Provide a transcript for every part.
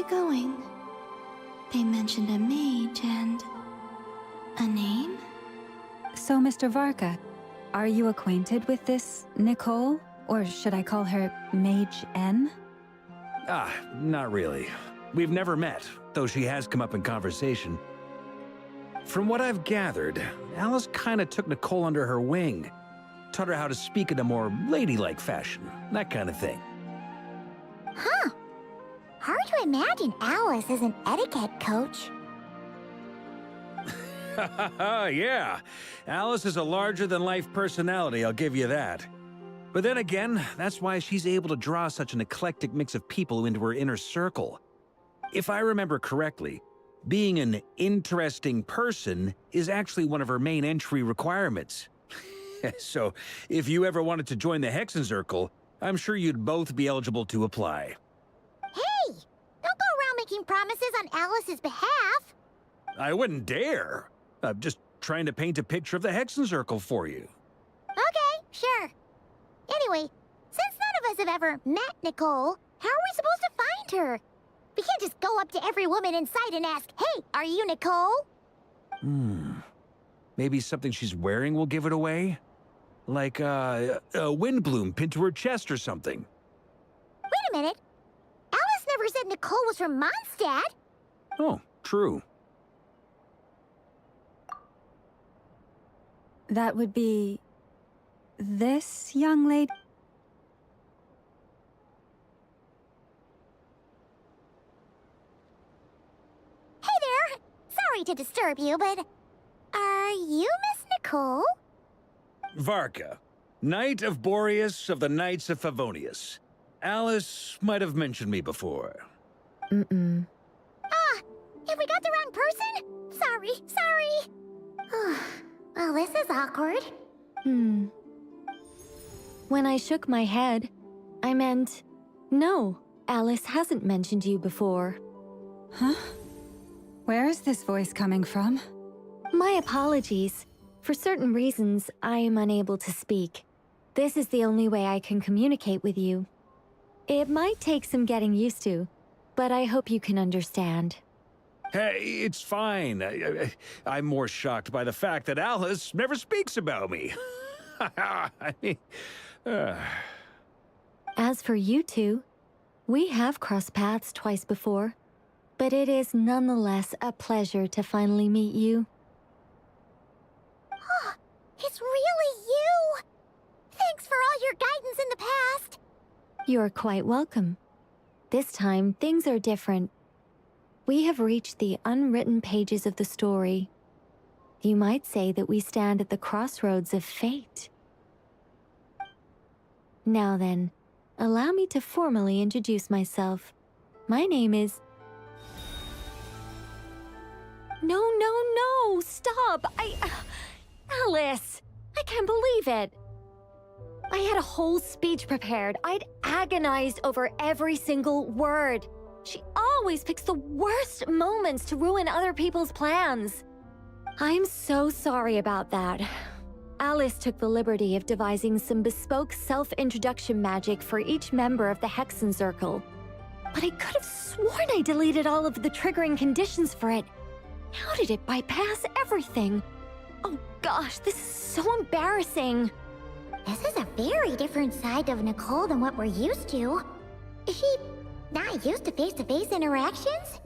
going? They mentioned a mage and... a name? So, Mr. Varka, are you acquainted with this Nicole? Or should I call her Mage N? Not really. We've never met, though she has come up in conversation. From what I've gathered, Alice kinda took Nicole under her wing. Taught her how to speak in a more ladylike fashion, that kind of thing. Huh. Hard to imagine Alice as an etiquette coach. Yeah, Alice is a larger-than-life personality, I'll give you that. But then again, that's why she's able to draw such an eclectic mix of people into her inner circle. If I remember correctly, being an interesting person is actually one of her main entry requirements. So, if you ever wanted to join the Hexenzirkel, I'm sure you'd both be eligible to apply. Hey! Don't go around making promises on Alice's behalf! I wouldn't dare. I'm just trying to paint a picture of the Hexenzirkel for you. Okay, sure. Anyway, since none of us have ever met Nicole, how are we supposed to find her? We can't just go up to every woman in sight and ask, "Hey, are you Nicole?" Maybe something she's wearing will give it away? Like, a windbloom pinned to her chest or something. Wait a minute. Alice never said Nicole was from Mondstadt. Oh, true. That would be... this young lady? Hey there! Sorry to disturb you, but... are you Miss Nicole? Varka, Knight of Boreas of the Knights of Favonius. Alice might have mentioned me before. Mm-mm. Ah! Have we got the wrong person? Sorry. Well, this is awkward. When I shook my head, I meant, no, Alice hasn't mentioned you before. Huh? Where is this voice coming from? My apologies. For certain reasons, I am unable to speak. This is the only way I can communicate with you. It might take some getting used to, but I hope you can understand. Hey, it's fine. I'm more shocked by the fact that Alice never speaks about me. I mean, As for you two, we have crossed paths twice before, but it is nonetheless a pleasure to finally meet you. It's really you! Thanks for all your guidance in the past! You're quite welcome. This time, things are different. We have reached the unwritten pages of the story. You might say that we stand at the crossroads of fate. Now then, allow me to formally introduce myself. My name is... No, stop! Alice! I can't believe it! I had a whole speech prepared. I'd agonized over every single word. She always picks the worst moments to ruin other people's plans. I'm so sorry about that. Alice took the liberty of devising some bespoke self-introduction magic for each member of the Hexenzirkel. But I could have sworn I deleted all of the triggering conditions for it. How did it bypass everything? Oh gosh, this is so embarrassing. This is a very different side of Nicole than what we're used to. Is she not used to face-to-face interactions?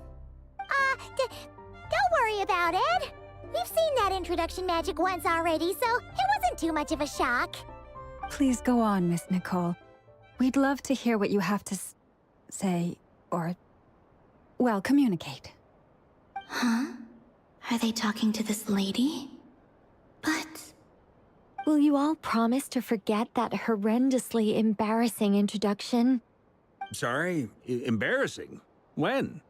Don't worry about it. We've seen that introduction magic once already, so it wasn't too much of a shock. Please go on, Miss Nicole. We'd love to hear what you have to say, or... well, communicate. Huh? Are they talking to this lady? But... Will you all promise to forget that horrendously embarrassing introduction? sorry, embarrassing. When?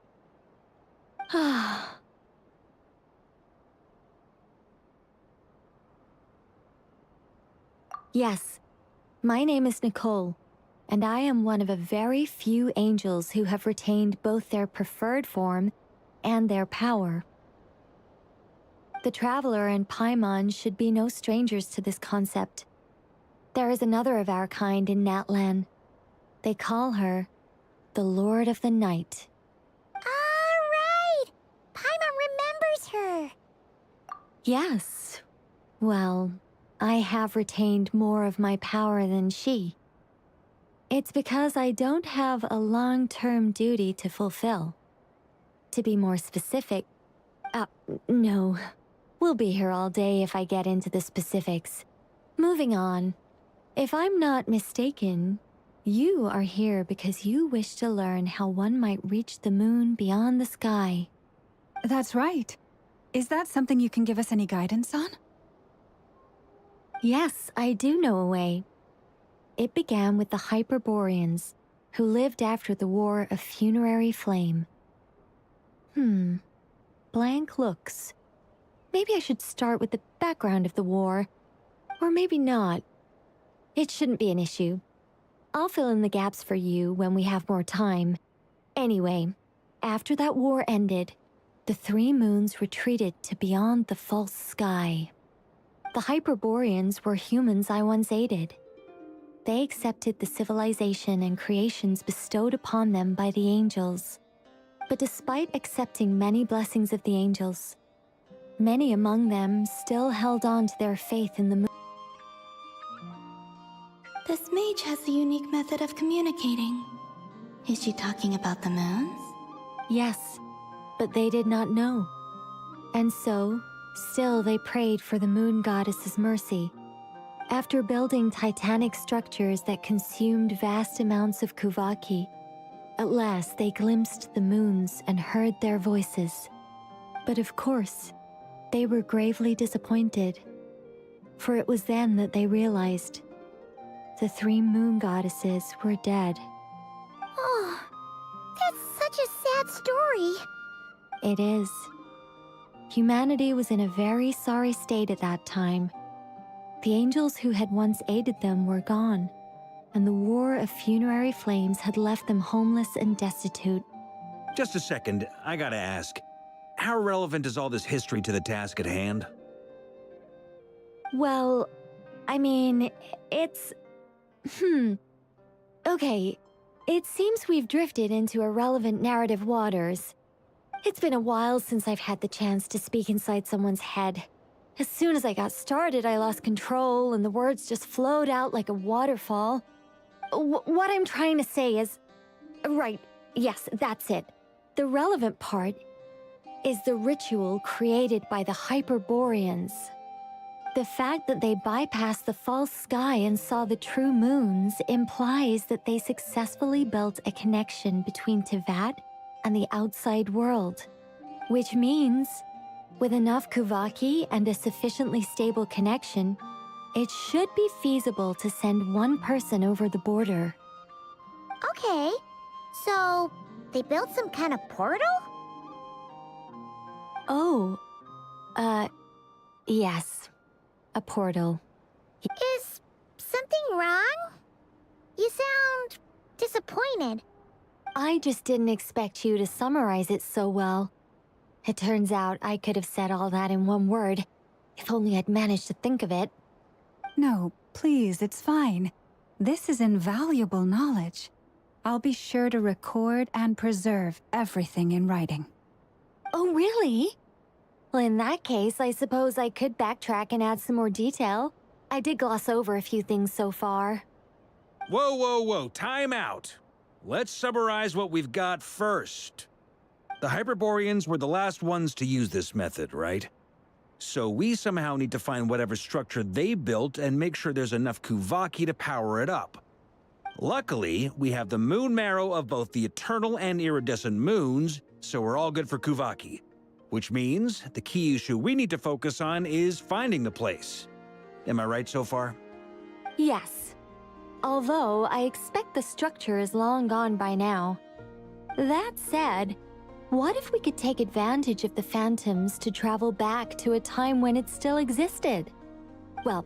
Yes, my name is Nicole, and I am one of a very few angels who have retained both their preferred form and their power. The Traveler and Paimon should be no strangers to this concept. There is another of our kind in Natlan. They call her the Lord of the Night. Yes. Well, I have retained more of my power than she. It's because I don't have a long-term duty to fulfill. To be more specific, no. We'll be here all day if I get into the specifics. Moving on. If I'm not mistaken, you are here because you wish to learn how one might reach the moon beyond the sky. That's right. Is that something you can give us any guidance on? Yes, I do know a way. It began with the Hyperboreans, who lived after the War of Funerary Flame. Blank looks. Maybe I should start with the background of the war. Or maybe not. It shouldn't be an issue. I'll fill in the gaps for you when we have more time. Anyway, after that war ended, the three moons retreated to beyond the false sky. The Hyperboreans were humans I once aided. They accepted the civilization and creations bestowed upon them by the angels. But despite accepting many blessings of the angels, many among them still held on to their faith in the moon. This mage has a unique method of communicating. Is she talking about the moons? Yes, but they did not know. And so, still they prayed for the moon goddess's mercy. After building titanic structures that consumed vast amounts of Qwest, at last they glimpsed the moons and heard their voices. But of course, they were gravely disappointed, for it was then that they realized the three moon goddesses were dead. Oh, that's such a sad story. It is. Humanity was in a very sorry state at that time. The angels who had once aided them were gone, and the War of Funerary Flames had left them homeless and destitute. Just a second, I gotta ask. How relevant is all this history to the task at hand? Well, I mean, it's... Okay, it seems we've drifted into irrelevant narrative waters. It's been a while since I've had the chance to speak inside someone's head. As soon as I got started, I lost control and the words just flowed out like a waterfall. What I'm trying to say is... Right, yes, that's it. The relevant part is the ritual created by the Hyperboreans. The fact that they bypassed the false sky and saw the true moons implies that they successfully built a connection between Teyvat and the outside world. Which means, with enough Qwest and a sufficiently stable connection, it should be feasible to send one person over the border. Okay, so they built some kind of portal? Oh, yes. A portal. Is something wrong? You sound disappointed. I just didn't expect you to summarize it so well. It turns out I could have said all that in one word, if only I'd managed to think of it. No, please, it's fine. This is invaluable knowledge. I'll be sure to record and preserve everything in writing. Oh, really? Well, in that case, I suppose I could backtrack and add some more detail. I did gloss over a few things so far. Whoa, whoa, whoa, time out. Let's summarize what we've got first. The Hyperboreans were the last ones to use this method, right? So we somehow need to find whatever structure they built and make sure there's enough Qwest to power it up. Luckily, we have the moon marrow of both the eternal and iridescent moons, so we're all good for Qwest. Which means the key issue we need to focus on is finding the place. Am I right so far? Yes. Although I expect the structure is long gone by now. That said, what if we could take advantage of the phantoms to travel back to a time when it still existed? Well,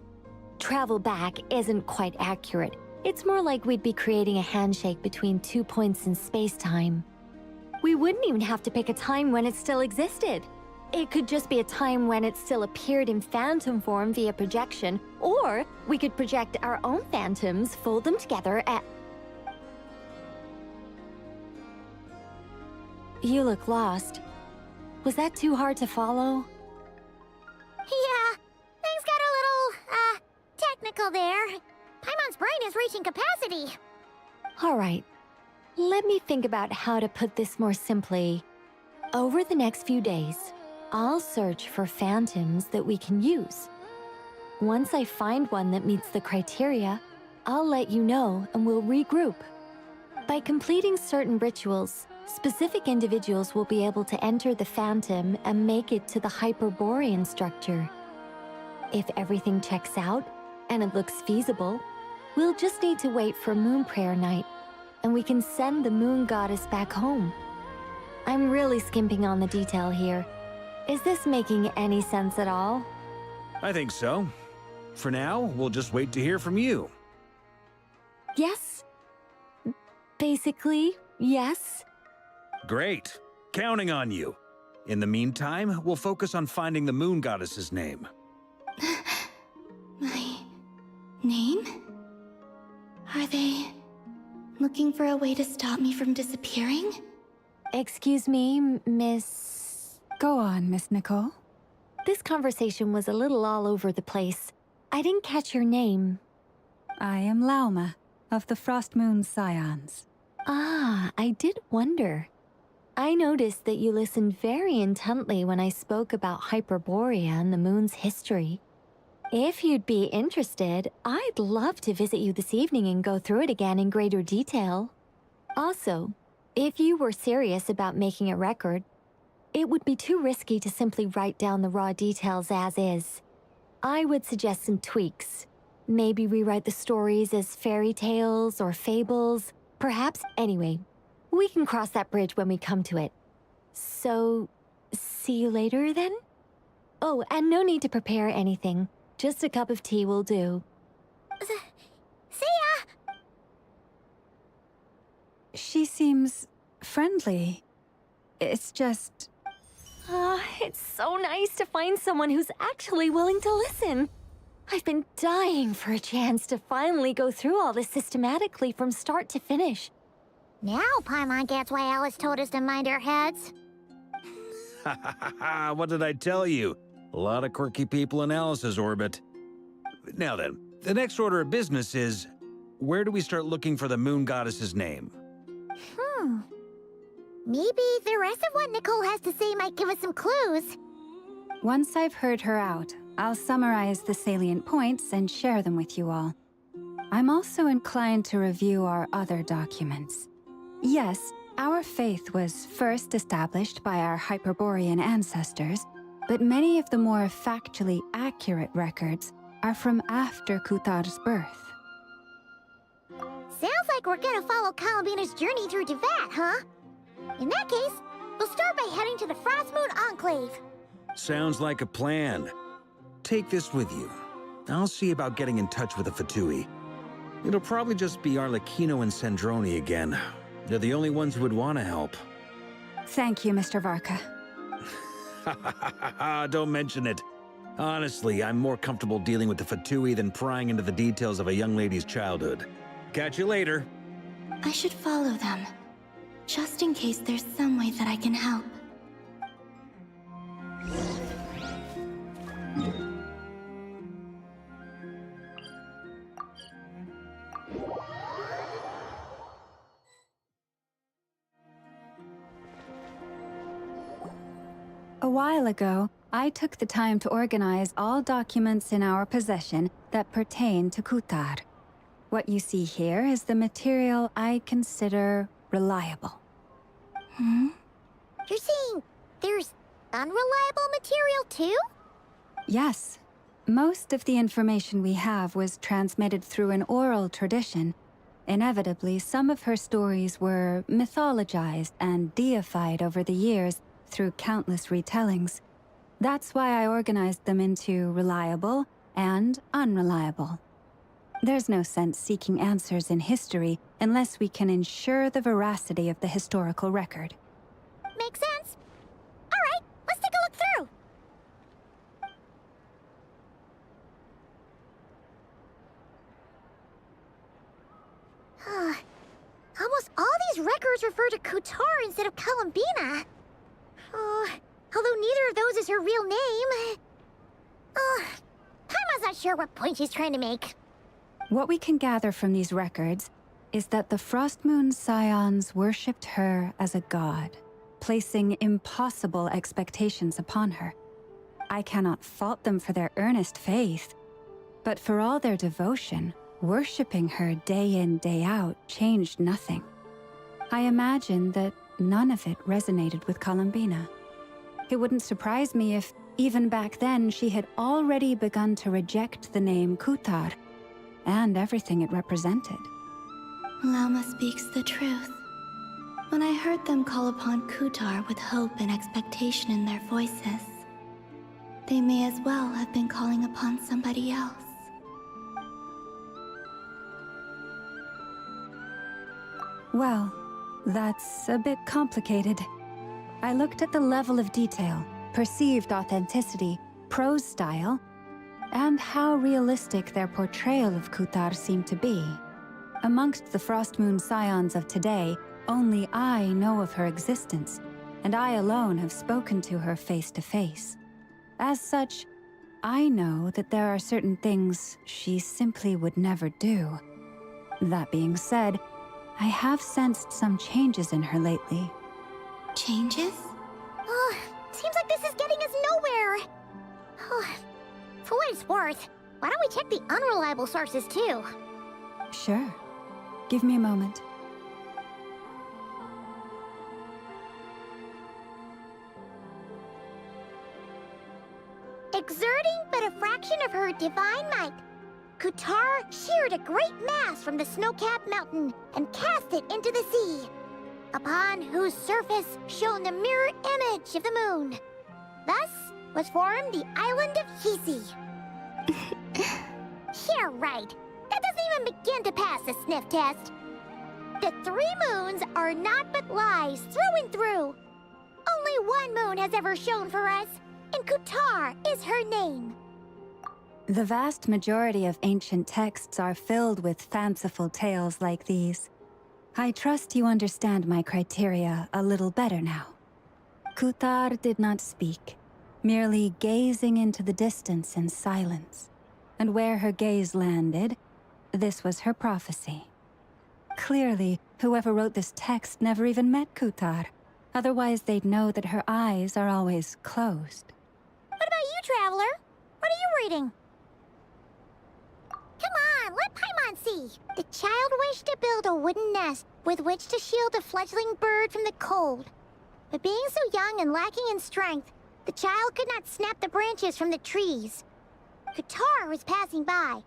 travel back isn't quite accurate. It's more like we'd be creating a handshake between 2 points in space-time. We wouldn't even have to pick a time when it still existed. It could just be a time when it still appeared in phantom form via projection, or we could project our own phantoms, fold them together, and... You look lost. Was that too hard to follow? logical there. Paimon's brain is reaching capacity. All right. Let me think about how to put this more simply. Over the next few days, I'll search for phantoms that we can use. Once I find one that meets the criteria, I'll let you know and we'll regroup. By completing certain rituals, specific individuals will be able to enter the phantom and make it to the Hyperborean structure. If everything checks out and it looks feasible, we'll just need to wait for Moon Prayer Night, and we can send the Moon Goddess back home. I'm really skimping on the detail here. Is this making any sense at all? I think so. For now, we'll just wait to hear from you. Yes. Basically, yes. Great. Counting on you. In the meantime, we'll focus on finding the Moon Goddess's name. My name? Are they looking for a way to stop me from disappearing? Excuse me, Miss... Go on, Miss Nicole. This conversation was a little all over the place. I didn't catch your name. I am Lauma, of the Frost Moon Scions. Ah, I did wonder. I noticed that you listened very intently when I spoke about Hyperborea and the moon's history. If you'd be interested, I'd love to visit you this evening and go through it again in greater detail. Also, if you were serious about making a record, it would be too risky to simply write down the raw details as is. I would suggest some tweaks. Maybe rewrite the stories as fairy tales or fables. Perhaps, anyway, we can cross that bridge when we come to it. So, see you later then? Oh, and no need to prepare anything. Just a cup of tea will do. See ya! She seems friendly. It's just... It's so nice to find someone who's actually willing to listen. I've been dying for a chance to finally go through all this systematically from start to finish. Now Paimon gets why Alice told us to mind our heads. Ha ha ha ha! What did I tell you? A lot of quirky people in Alice's orbit. Now then, the next order of business is, where do we start looking for the Moon Goddess's name? Maybe the rest of what Nicole has to say might give us some clues. Once I've heard her out, I'll summarize the salient points and share them with you all. I'm also inclined to review our other documents. Yes, our faith was first established by our Hyperborean ancestors, but many of the more factually accurate records are from after Kutar's birth. Sounds like we're gonna follow Columbina's journey through Devat, huh? In that case, we'll start by heading to the Frost Moon Enclave. Sounds like a plan. Take this with you. I'll see about getting in touch with the Fatui. It'll probably just be Arlecchino and Sandroni again. They're the only ones who would want to help. Thank you, Mr. Varka. Ha ha ha ha ha! Don't mention it. Honestly, I'm more comfortable dealing with the Fatui than prying into the details of a young lady's childhood. Catch you later. I should follow them, just in case there's some way that I can help. A while ago, I took the time to organize all documents in our possession that pertain to Kutar. What you see here is the material I consider reliable. You're saying there's unreliable material too? Yes. Most of the information we have was transmitted through an oral tradition. Inevitably, some of her stories were mythologized and deified over the years through countless retellings. That's why I organized them into reliable and unreliable. There's no sense seeking answers in history unless we can ensure the veracity of the historical record. Makes sense. All right, let's take a look through. Almost all these records refer to Kutar instead of Columbina. Although neither of those is her real name. Paimon's not sure what point she's trying to make. What we can gather from these records is that the Frost Moon Scions worshipped her as a god, placing impossible expectations upon her. I cannot fault them for their earnest faith, but for all their devotion, worshipping her day in, day out changed nothing. I imagine that none of it resonated with Columbina. It wouldn't surprise me if, even back then, she had already begun to reject the name Kutar and everything it represented. Lama speaks the truth. When I heard them call upon Kutar with hope and expectation in their voices, they may as well have been calling upon somebody else. Well, that's a bit complicated. I looked at the level of detail, perceived authenticity, prose style, and how realistic their portrayal of Kutar seemed to be. Amongst the Frost Moon Scions of today, only I know of her existence, and I alone have spoken to her face to face. As such, I know that there are certain things she simply would never do. That being said, I have sensed some changes in her lately. Changes? Oh, seems like this is getting us nowhere. Oh, for what it's worth, why don't we check the unreliable sources too? Sure. Give me a moment. Exerting but a fraction of her divine might, Kutar sheared a great mass from the snow-capped mountain and cast it into the sea, upon whose surface shone the mirror image of the moon. Thus was formed the island of Hisi. Yeah, right. That doesn't even begin to pass the sniff test. The 3 moons are naught but lies through and through. Only one moon has ever shone for us, and Kutar is her name. The vast majority of ancient texts are filled with fanciful tales like these. I trust you understand my criteria a little better now. Kutar did not speak, merely gazing into the distance in silence. And where her gaze landed, this was her prophecy. Clearly, whoever wrote this text never even met Kutar. Otherwise, they'd know that her eyes are always closed. What about you, Traveler? What are you reading? Come on, let Paimon see. The child wished to build a wooden nest with which to shield a fledgling bird from the cold. But being so young and lacking in strength, the child could not snap the branches from the trees. Kutar was passing by.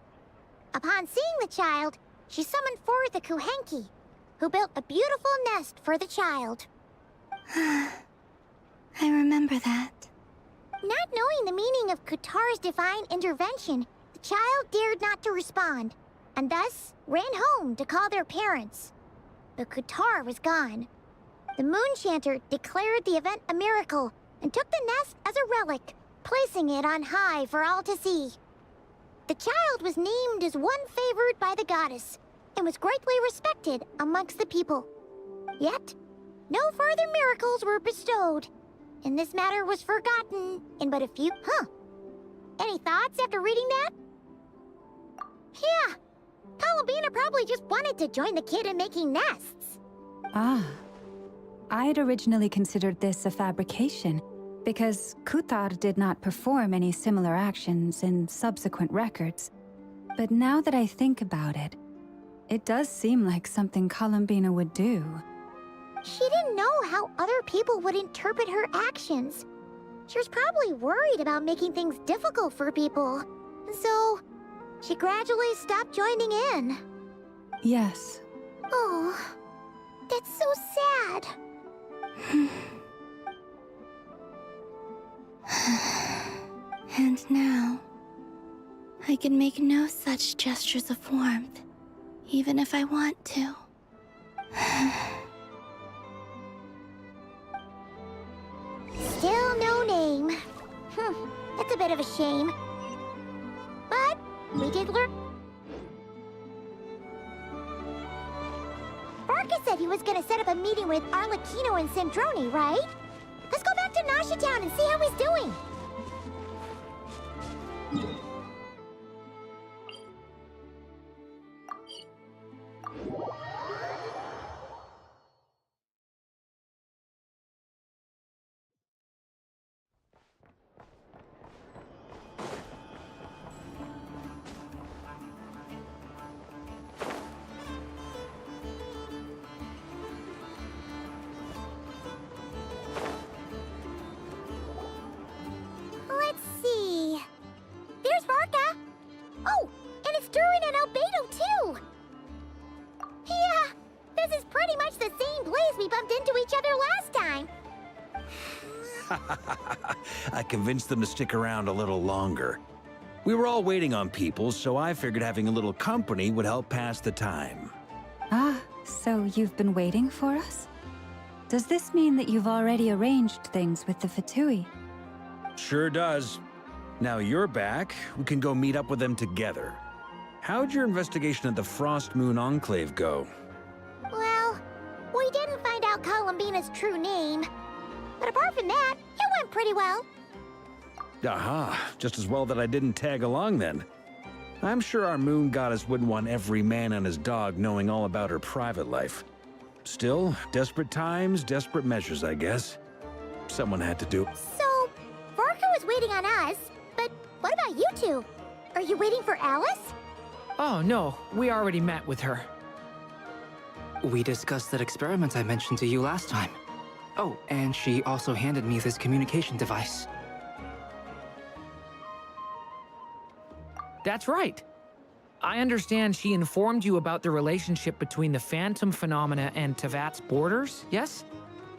Upon seeing the child, she summoned forth a Kuhenki, who built a beautiful nest for the child. I remember that. Not knowing the meaning of Kutar's divine intervention, the child dared not to respond, and thus ran home to call their parents. But Kutar was gone. The Moon Chanter declared the event a miracle and took the nest as a relic, placing it on high for all to see. The child was named as one favored by the goddess, and was greatly respected amongst the people. Yet, no further miracles were bestowed, and this matter was forgotten in but a few... Any thoughts after reading that? Yeah, Columbina probably just wanted to join the kid in making nests. Ah. I'd originally considered this a fabrication, because Kutar did not perform any similar actions in subsequent records. But now that I think about it, it does seem like something Columbina would do. She didn't know how other people would interpret her actions. She was probably worried about making things difficult for people. So, she gradually stopped joining in. Yes. Oh, that's so sad. And now, I can make no such gestures of warmth, even if I want to. Still no name. That's a bit of a shame. But we did learn. Barca said he was gonna set up a meeting with Arlecchino and Sandrone, right? Let's go back to Nasha Town and see how he's doing. I convinced them to stick around a little longer. We were all waiting on people, so I figured having a little company would help pass the time. Ah, so you've been waiting for us? Does this mean that you've already arranged things with the Fatui? Sure does. Now you're back, we can go meet up with them together. How'd your investigation at the Frost Moon Enclave go? Well, we didn't find out Columbina's true name. But apart from that, it went pretty well. Aha, just as well that I didn't tag along then. I'm sure our moon goddess wouldn't want every man and his dog knowing all about her private life. Still, desperate times, desperate measures, I guess. Someone had to do it. So, Varka was waiting on us, but what about you two? Are you waiting for Alice? Oh, no. We already met with her. We discussed that experiment I mentioned to you last time. Oh, and she also handed me this communication device. That's right. I understand she informed you about the relationship between the Phantom phenomena and Tevat's borders, yes?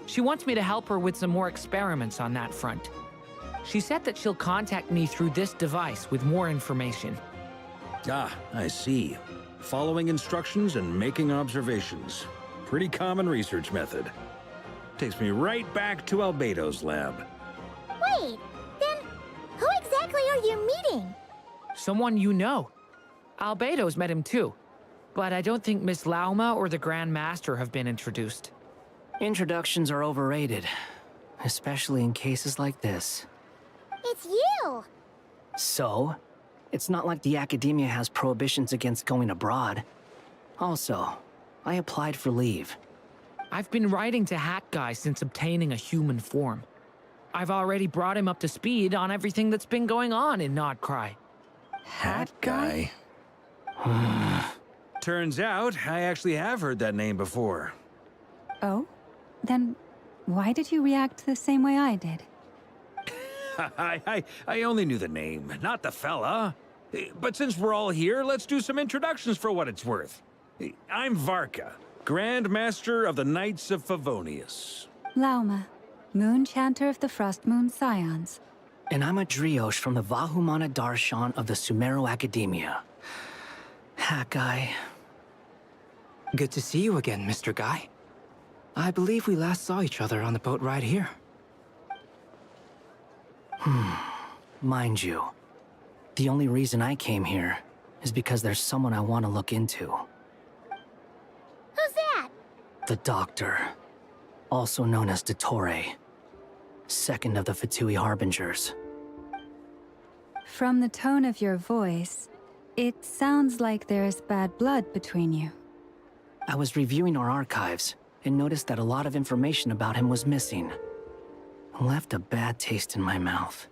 She wants me to help her with some more experiments on that front. She said that she'll contact me through this device with more information. Ah, I see. Following instructions and making observations. Pretty common research method. Takes me right back to Albedo's lab. Wait, then who exactly are you meeting? Someone you know. Albedo's met him too. But I don't think Miss Lauma or the Grand Master have been introduced. Introductions are overrated, especially in cases like this. It's you! So, it's not like the academia has prohibitions against going abroad. Also, I applied for leave. I've been writing to Hat Guy since obtaining a human form. I've already brought him up to speed on everything that's been going on in NOD-KRAI. Hat guy? Turns out, I actually have heard that name before. Oh? Then why did you react the same way I did? I only knew the name, not the fella. But since we're all here, let's do some introductions for what it's worth. I'm Varka, Grand Master of the Knights of Favonius. Lauma, Moon Chanter of the Frost Moon Scions. And I'm a Driosh from the Vahumana Darshan of the Sumero Academia. Hat Guy. Good to see you again, Mr. Guy. I believe we last saw each other on the boat ride here. Mind you, the only reason I came here is because there's someone I want to look into. Who's that? The Doctor, also known as Dottore, second of the Fatui Harbingers. From the tone of your voice, it sounds like there's bad blood between you. I was reviewing our archives and noticed that a lot of information about him was missing. Left a bad taste in my mouth.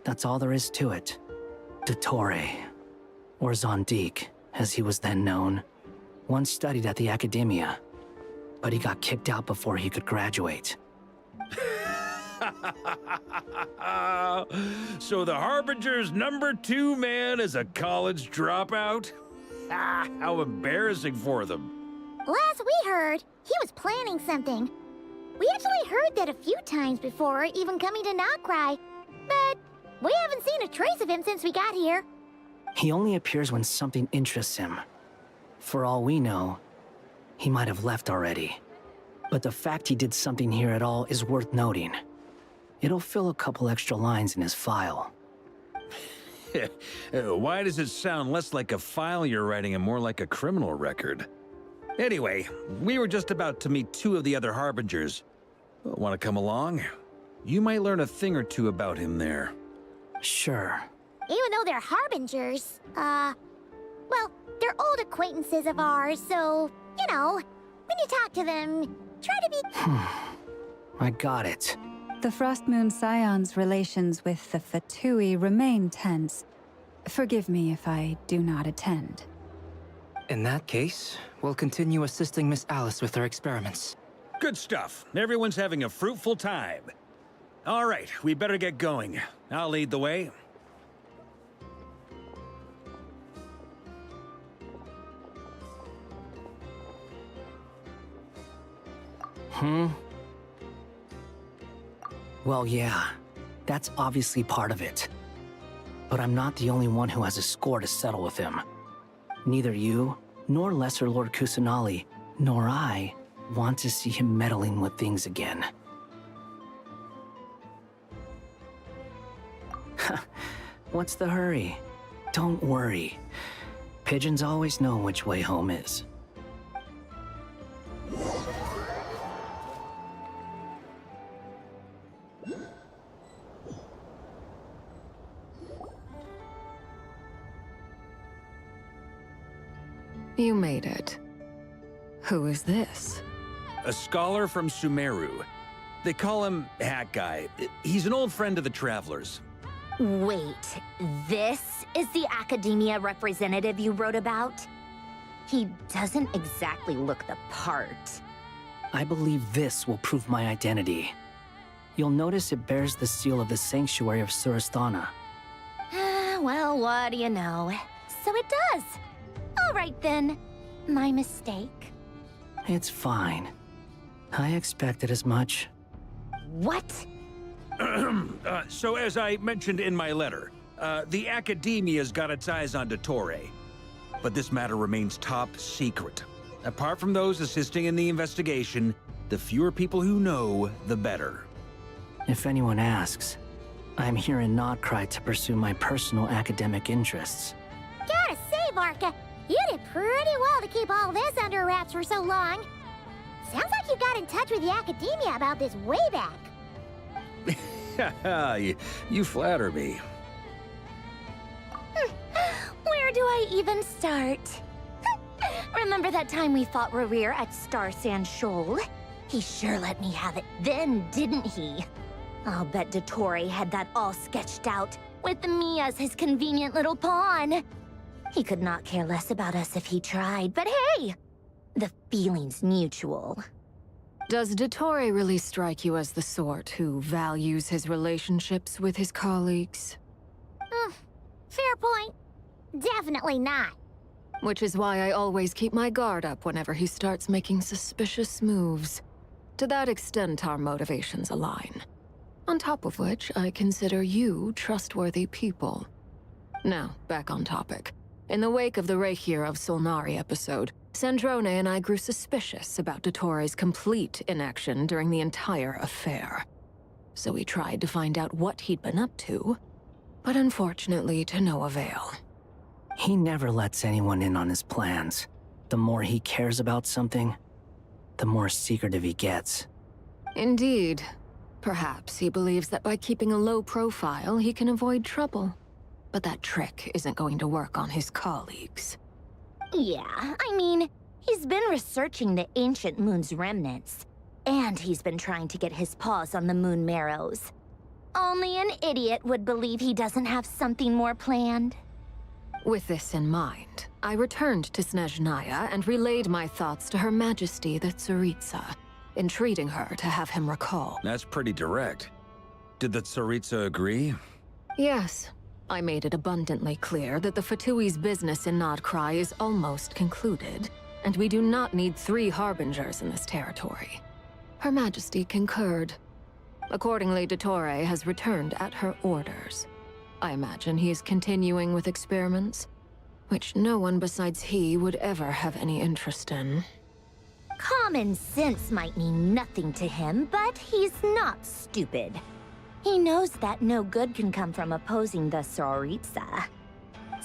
That's all there is to it. Dottore, or Zondique, as he was then known, once studied at the Academia, but he got kicked out before he could graduate. So the Harbinger's #2 man is a college dropout? How embarrassing for them. Last we heard, he was planning something. We actually heard that a few times before, even coming to NOD-KRAI, but we haven't seen a trace of him since we got here. He only appears when something interests him. For all we know, he might have left already. But the fact he did something here at all is worth noting. It'll fill a couple extra lines in his file. Why does it sound less like a file you're writing and more like a criminal record? Anyway, we were just about to meet 2 of the other Harbingers. Want to come along? You might learn a thing or two about him there. Sure. Even though they're harbingers, well, they're old acquaintances of ours, so, you know, when you talk to them, try to be... I got it. The Frost Moon Scions' relations with the Fatui remain tense. Forgive me if I do not attend. In that case, we'll continue assisting Miss Alice with her experiments. Good stuff. Everyone's having a fruitful time. All right, we better get going. I'll lead the way. Well, yeah, that's obviously part of it. But I'm not the only one who has a score to settle with him. Neither you, nor Lesser Lord Kusanali, nor I want to see him meddling with things again. What's the hurry? Don't worry. Pigeons always know which way home is. You made it. Who is this? A scholar from Sumeru. They call him Hat Guy. He's an old friend of the Travelers. Wait, this is the academia representative you wrote about? He doesn't exactly look the part. I believe this will prove my identity. You'll notice it bears the seal of the Sanctuary of Surasthana. Well, what do you know? So it does. All right then. My mistake. It's fine. I expected as much. What? So as I mentioned in my letter, the Academia's got its eyes on Dottore. But this matter remains top secret. Apart from those assisting in the investigation, the fewer people who know, the better. If anyone asks, I'm here in NOD-KRAI to pursue my personal academic interests. Gotta say, Varka, you did pretty well to keep all this under wraps for so long. Sounds like you got in touch with the academia about this way back. You flatter me. Where do I even start? Remember that time we fought Rerir at Star Sand Shoal? He sure let me have it then, didn't he? I'll bet Dottore had that all sketched out, with me as his convenient little pawn. He could not care less about us if he tried, but hey! The feeling's mutual. Does Dottore really strike you as the sort who values his relationships with his colleagues? Fair point. Definitely not. Which is why I always keep my guard up whenever he starts making suspicious moves. To that extent, our motivations align. On top of which, I consider you trustworthy people. Now, back on topic. In the wake of the Reikir of Solnari episode, Sandrone and I grew suspicious about Dottore's complete inaction during the entire affair. So we tried to find out what he'd been up to, but unfortunately to no avail. He never lets anyone in on his plans. The more he cares about something, the more secretive he gets. Indeed. Perhaps he believes that by keeping a low profile, he can avoid trouble. But that trick isn't going to work on his colleagues. Yeah, I mean, he's been researching the ancient moon's remnants. And he's been trying to get his paws on the moon marrows. Only an idiot would believe he doesn't have something more planned. With this in mind, I returned to Snezhnaya and relayed my thoughts to Her Majesty the Tsaritsa, entreating her to have him recall. That's pretty direct. Did the Tsaritsa agree? Yes. I made it abundantly clear that the Fatui's business in NOD-KRAI is almost concluded, and we do not need 3 harbingers in this territory. Her Majesty concurred. Accordingly, Dottore has returned at her orders. I imagine he is continuing with experiments, which no one besides he would ever have any interest in. Common sense might mean nothing to him, but he's not stupid. He knows that no good can come from opposing the Tsaritsa.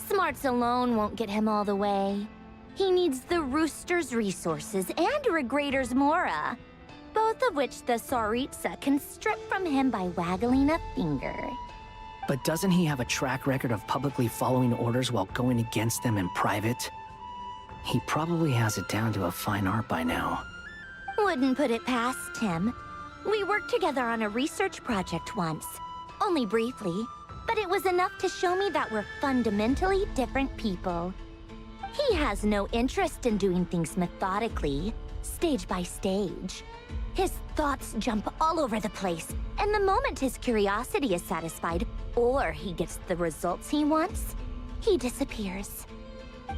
Smarts alone won't get him all the way. He needs the Rooster's resources and Regrator's Mora, both of which the Tsaritsa can strip from him by waggling a finger. But doesn't he have a track record of publicly following orders while going against them in private? He probably has it down to a fine art by now. Wouldn't put it past him. We worked together on a research project once. Only briefly, but it was enough to show me that we're fundamentally different people. He has no interest in doing things methodically, stage by stage. His thoughts jump all over the place, and the moment his curiosity is satisfied, or he gets the results he wants, he disappears.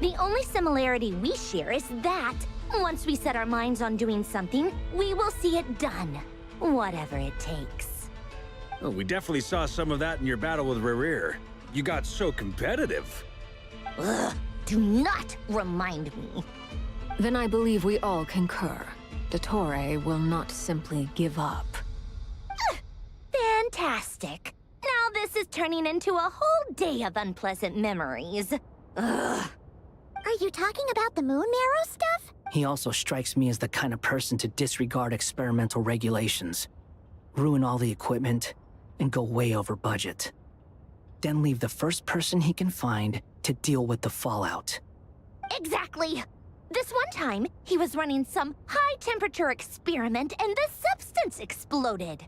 The only similarity we share is that, once we set our minds on doing something, we will see it done, whatever it takes. Oh, we definitely saw some of that in your battle with Rerir. You got so competitive. Ugh, do not remind me. Then I believe we all concur. Dottore will not simply give up. Fantastic. Now this is turning into a whole day of unpleasant memories. Ugh. Are you talking about the moon marrow stuff? He also strikes me as the kind of person to disregard experimental regulations, ruin all the equipment, and go way over budget. Then leave the first person he can find to deal with the fallout. Exactly. This one time, he was running some high-temperature experiment and the substance exploded.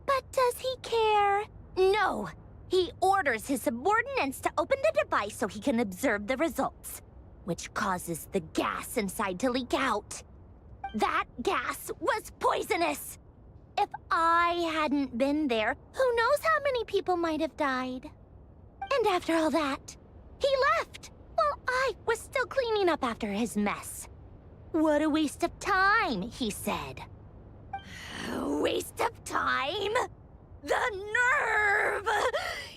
But does he care? No. He orders his subordinates to open the device so he can observe the results, which causes the gas inside to leak out. That gas was poisonous. If I hadn't been there, who knows how many people might have died. And after all that, he left while I was still cleaning up after his mess. What a waste of time, he said. Waste of time? The nerve!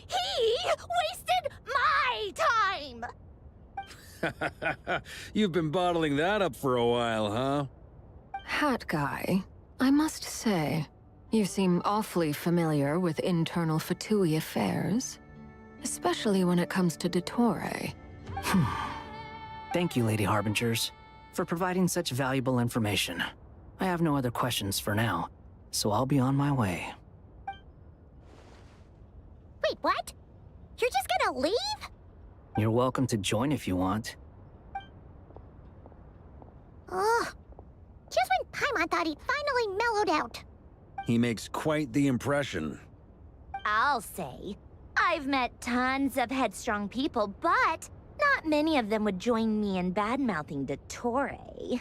He wasted my time! You've been bottling that up for a while, huh? Hat guy, I must say, you seem awfully familiar with internal Fatui affairs. Especially when it comes to Dottore. Thank you, Lady Harbingers, for providing such valuable information. I have no other questions for now, so I'll be on my way. Wait, what? You're just gonna leave? You're welcome to join if you want. Ugh. Just when Paimon thought he'd finally mellowed out. He makes quite the impression. I'll say. I've met tons of headstrong people, but not many of them would join me in bad-mouthing Dottore.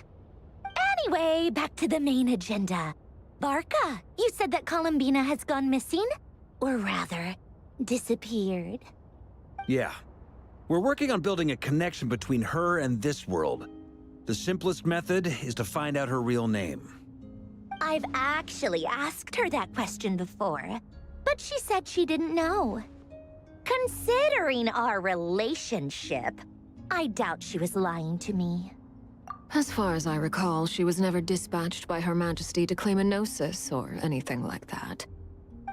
Anyway, back to the main agenda. Barca, you said that Columbina has gone missing? Or rather, disappeared. Yeah. We're working on building a connection between her and this world. The simplest method is to find out her real name. I've actually asked her that question before, but she said she didn't know. Considering our relationship, I doubt she was lying to me. As far as I recall, she was never dispatched by Her Majesty to claim a gnosis or anything like that.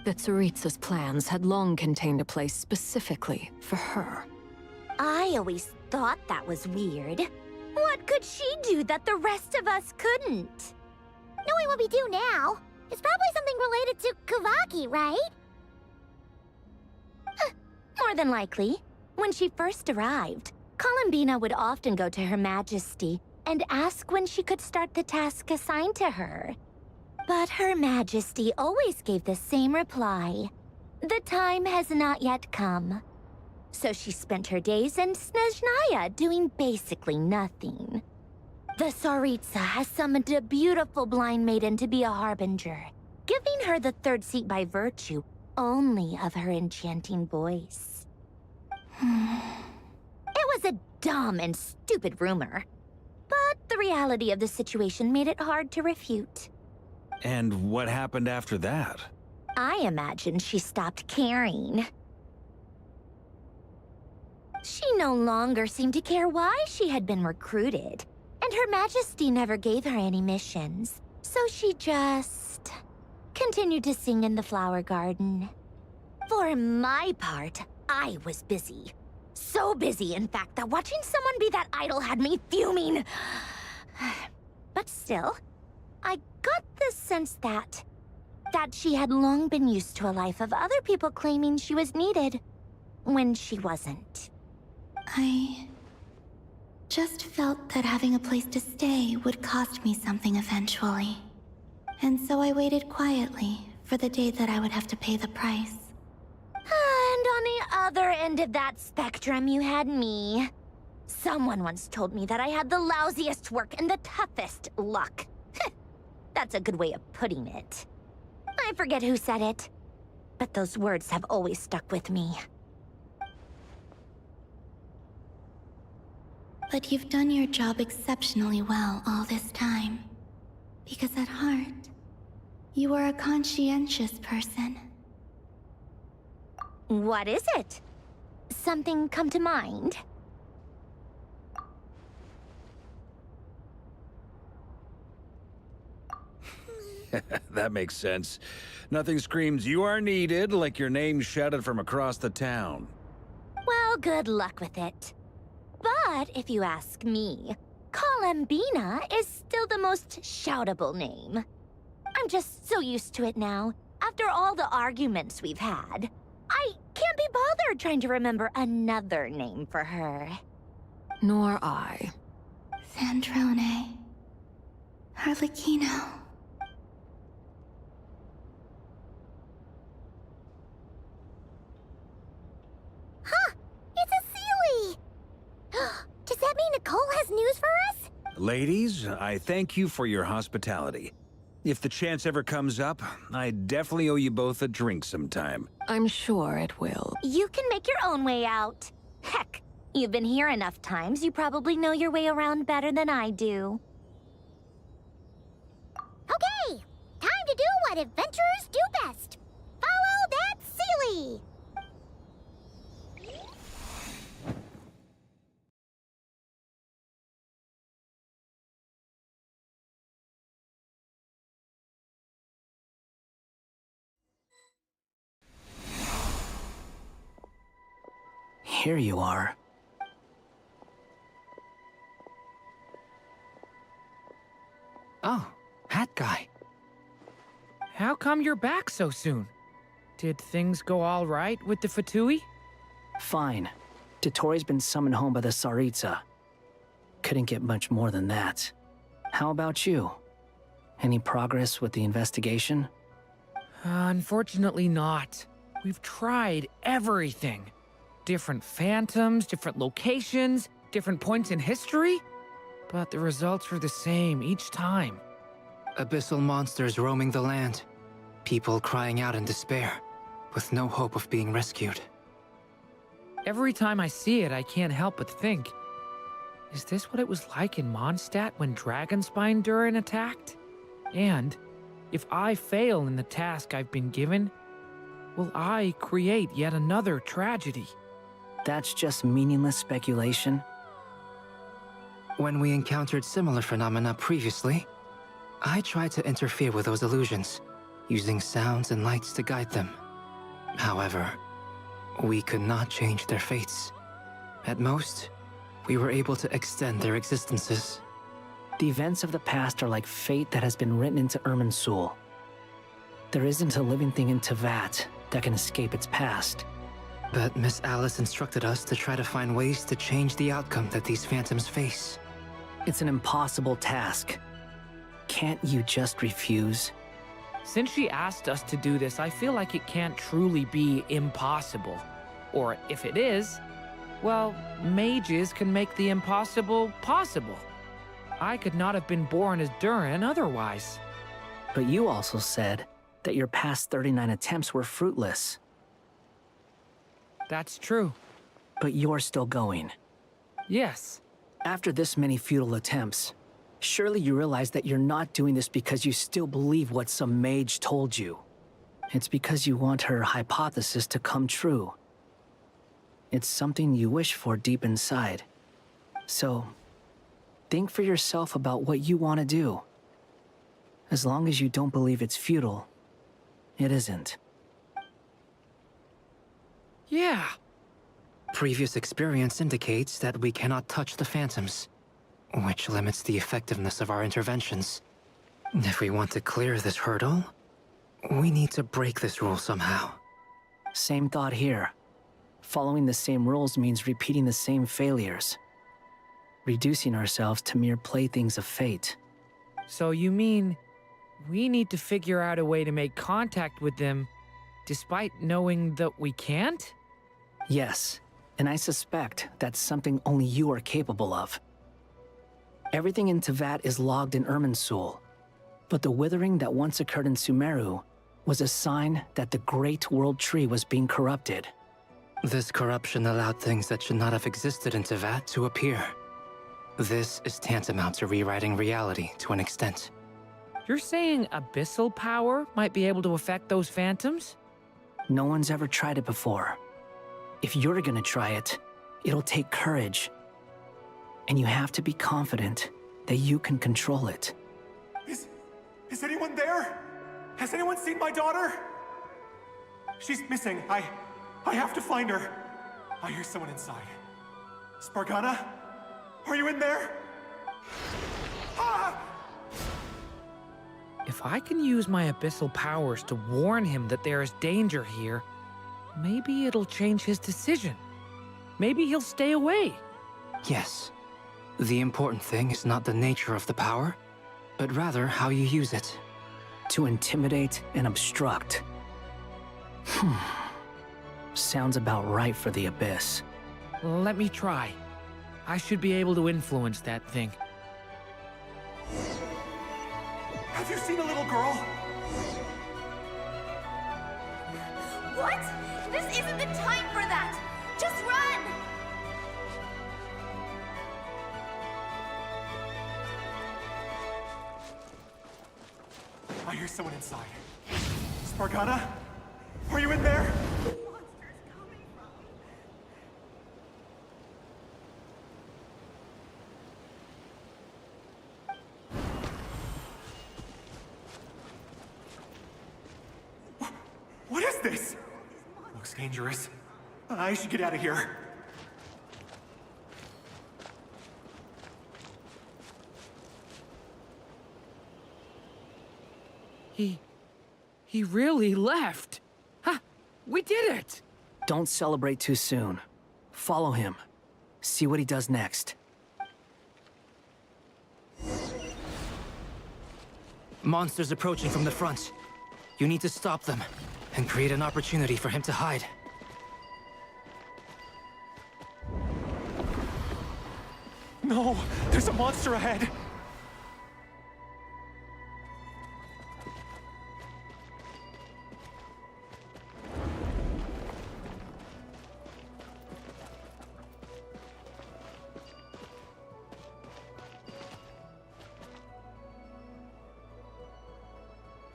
That Tsaritsa's plans had long contained a place specifically for her. I always thought that was weird. What could she do that the rest of us couldn't? Knowing what we do now, it's probably something related to Kavaki, right? More than likely. When she first arrived, Columbina would often go to Her Majesty and ask when she could start the task assigned to her. But Her Majesty always gave the same reply. The time has not yet come. So she spent her days in Snezhnaya doing basically nothing. The Tsaritsa has summoned a beautiful blind maiden to be a harbinger, giving her the third seat by virtue only of her enchanting voice. It was a dumb and stupid rumor, but the reality of the situation made it hard to refute. And what happened after that? I imagine she stopped caring. She no longer seemed to care why she had been recruited, and Her Majesty never gave her any missions, so she just continued to sing in the flower garden. For my part, I was busy. So busy, in fact, that watching someone be that idol had me fuming. But still, I got the sense that she had long been used to a life of other people claiming she was needed when she wasn't. I just felt that having a place to stay would cost me something eventually. And so I waited quietly for the day that I would have to pay the price. And on the other end of that spectrum, you had me. Someone once told me that I had the lousiest work and the toughest luck. That's a good way of putting it. I forget who said it, but those words have always stuck with me. But you've done your job exceptionally well all this time. Because at heart, you are a conscientious person. What is it? Something come to mind? That makes sense. Nothing screams you are needed like your name shouted from across the town. Well, good luck with it. But if you ask me, Kalambina is still the most shoutable name. I'm just so used to it now, after all the arguments we've had. I can't be bothered trying to remember another name for her. Nor I. Sandrone. Harlequino. Huh! It's a Sealy! Does that mean Nicole has news for us? Ladies, I thank you for your hospitality. If the chance ever comes up, I definitely owe you both a drink sometime. I'm sure it will. You can make your own way out. Heck, you've been here enough times, you probably know your way around better than I do. Okay, time to do what adventurers do best. Follow that Sealy! Here you are. Oh, that guy. How come you're back so soon? Did things go all right with the Fatui? Fine. Dotori's been summoned home by the Tsaritsa. Couldn't get much more than that. How about you? Any progress with the investigation? Unfortunately not. We've tried everything. Different phantoms, different locations, different points in history. But the results were the same each time. Abyssal monsters roaming the land. People crying out in despair, with no hope of being rescued. Every time I see it, I can't help but think, is this what it was like in Mondstadt when Dragonspine Durin attacked? And if I fail in the task I've been given, will I create yet another tragedy? That's just meaningless speculation. When we encountered similar phenomena previously, I tried to interfere with those illusions, using sounds and lights to guide them. However, we could not change their fates. At most, we were able to extend their existences. The events of the past are like fate that has been written into Irminsul. There isn't a living thing in Teyvat that can escape its past. But Miss Alice instructed us to try to find ways to change the outcome that these phantoms face. It's an impossible task. Can't you just refuse? Since she asked us to do this, I feel like it can't truly be impossible. Or if it is, well, mages can make the impossible possible. I could not have been born as Durin otherwise. But you also said that your past 39 attempts were fruitless. That's true. But you're still going. Yes. After this many futile attempts, surely you realize that you're not doing this because you still believe what some mage told you. It's because you want her hypothesis to come true. It's something you wish for deep inside. So, think for yourself about what you want to do. As long as you don't believe it's futile, it isn't. Yeah. Previous experience indicates that we cannot touch the phantoms, which limits the effectiveness of our interventions. If we want to clear this hurdle, we need to break this rule somehow. Same thought here. Following the same rules means repeating the same failures. Reducing ourselves to mere playthings of fate. So you mean we need to figure out a way to make contact with them despite knowing that we can't? Yes, and I suspect that's something only you are capable of. Everything in Teyvat is logged in Irminsul, but the withering that once occurred in Sumeru was a sign that the Great World Tree was being corrupted. This corruption allowed things that should not have existed in Teyvat to appear. This is tantamount to rewriting reality to an extent. You're saying abyssal power might be able to affect those phantoms? No one's ever tried it before. If you're gonna try it, it'll take courage. And you have to be confident that you can control it. Is anyone there? Has anyone seen my daughter? She's missing. I have to find her. I hear someone inside. Spargana? Are you in there? Ah! If I can use my abyssal powers to warn him that there is danger here, maybe it'll change his decision. Maybe he'll stay away. Yes. The important thing is not the nature of the power, but rather how you use it. To intimidate and obstruct. Sounds about right for the Abyss. Let me try. I should be able to influence that thing. Have you seen a little girl? What? This isn't the time for that! Just run! I hear someone inside. Spargana? Are you in there? What is this? Looks dangerous. I should get out of here. He really left. Ha! We did it! Don't celebrate too soon. Follow him. See what he does next. Monsters approaching from the front. You need to stop them and create an opportunity for him to hide. No, there's a monster ahead.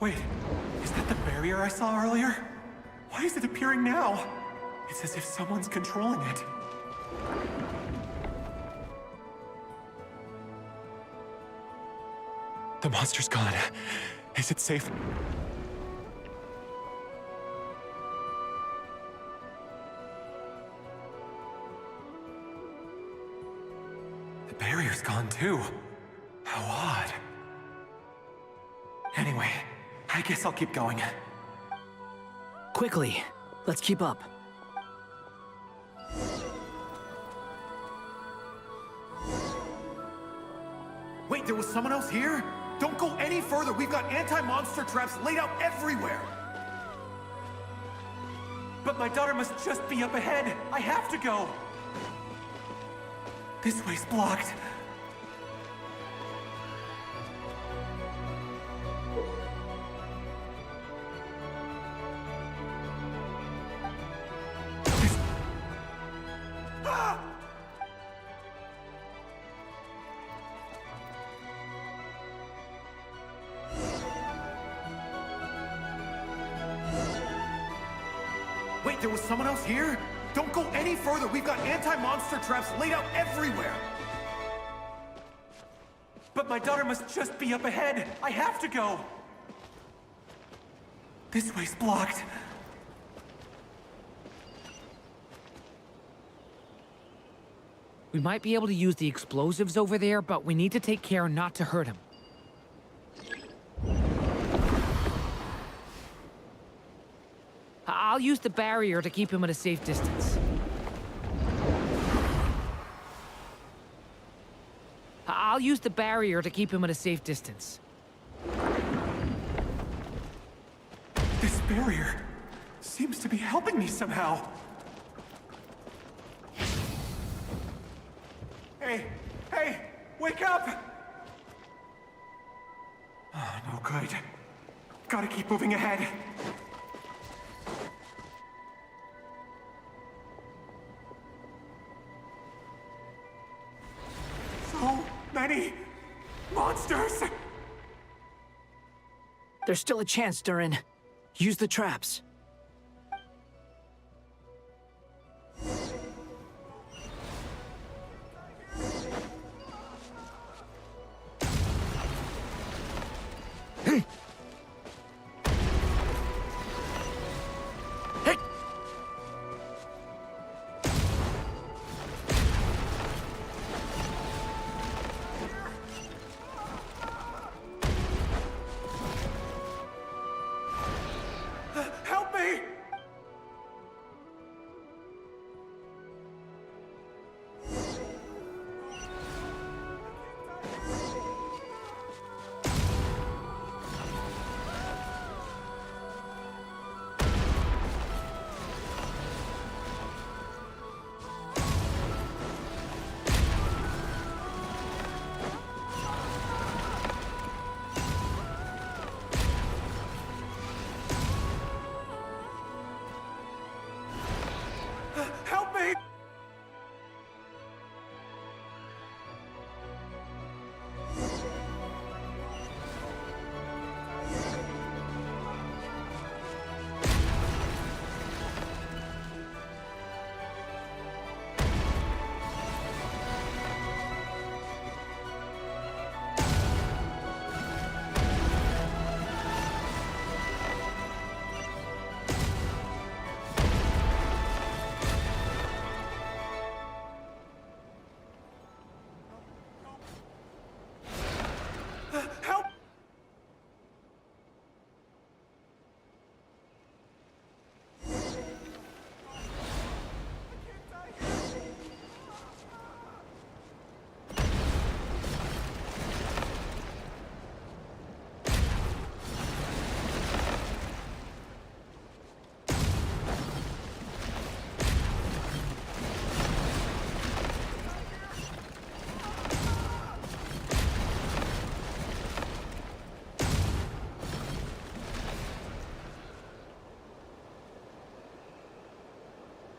Wait, is that the barrier I saw earlier? Why is it appearing now? It's as if someone's controlling it. The monster's gone. Is it safe? The barrier's gone too. How odd. Anyway, I guess I'll keep going. Quickly, let's keep up. Wait, there was someone else here? Don't go any further. We've got anti-monster traps laid out everywhere. But my daughter must just be up ahead. I have to go. This way's blocked. Ah! Wait, there was someone else here? Don't go any further. We've got anti-monster traps laid out everywhere. But my daughter must just be up ahead. I have to go. This way's blocked. We might be able to use the explosives over there, but we need to take care not to hurt him. I'll use the barrier to keep him at a safe distance. I'll use the barrier to keep him at a safe distance. This barrier seems to be helping me somehow. Hey, wake up! Oh, no good. Gotta keep moving ahead. So many monsters! There's still a chance, Durin. Use the traps.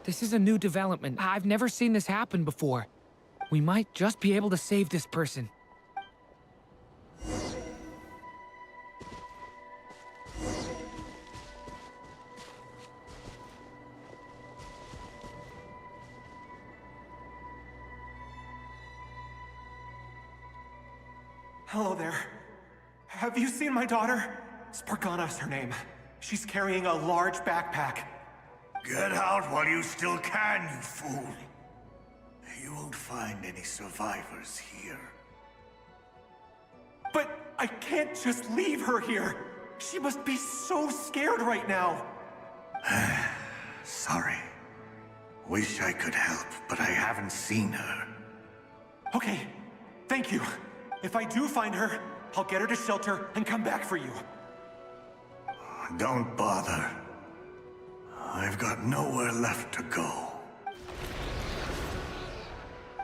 This is a new development. I've never seen this happen before. We might just be able to save this person. Hello there. Have you seen my daughter? Spargana's her name. She's carrying a large backpack. Get out while you still can, you fool. You won't find any survivors here. But I can't just leave her here. She must be so scared right now. Sorry. Wish I could help, but I haven't seen her. Okay, thank you. If I do find her, I'll get her to shelter and come back for you. Don't bother. I've got nowhere left to go.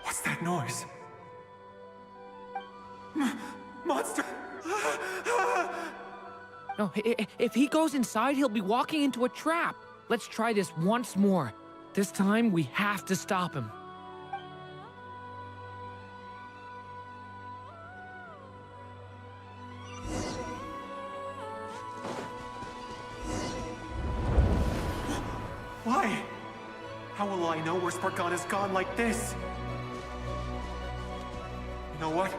What's that noise? Monster! No, if he goes inside, he'll be walking into a trap. Let's try this once more. This time, we have to stop him. Why? How will I know where Spargana's gone like this? You know what?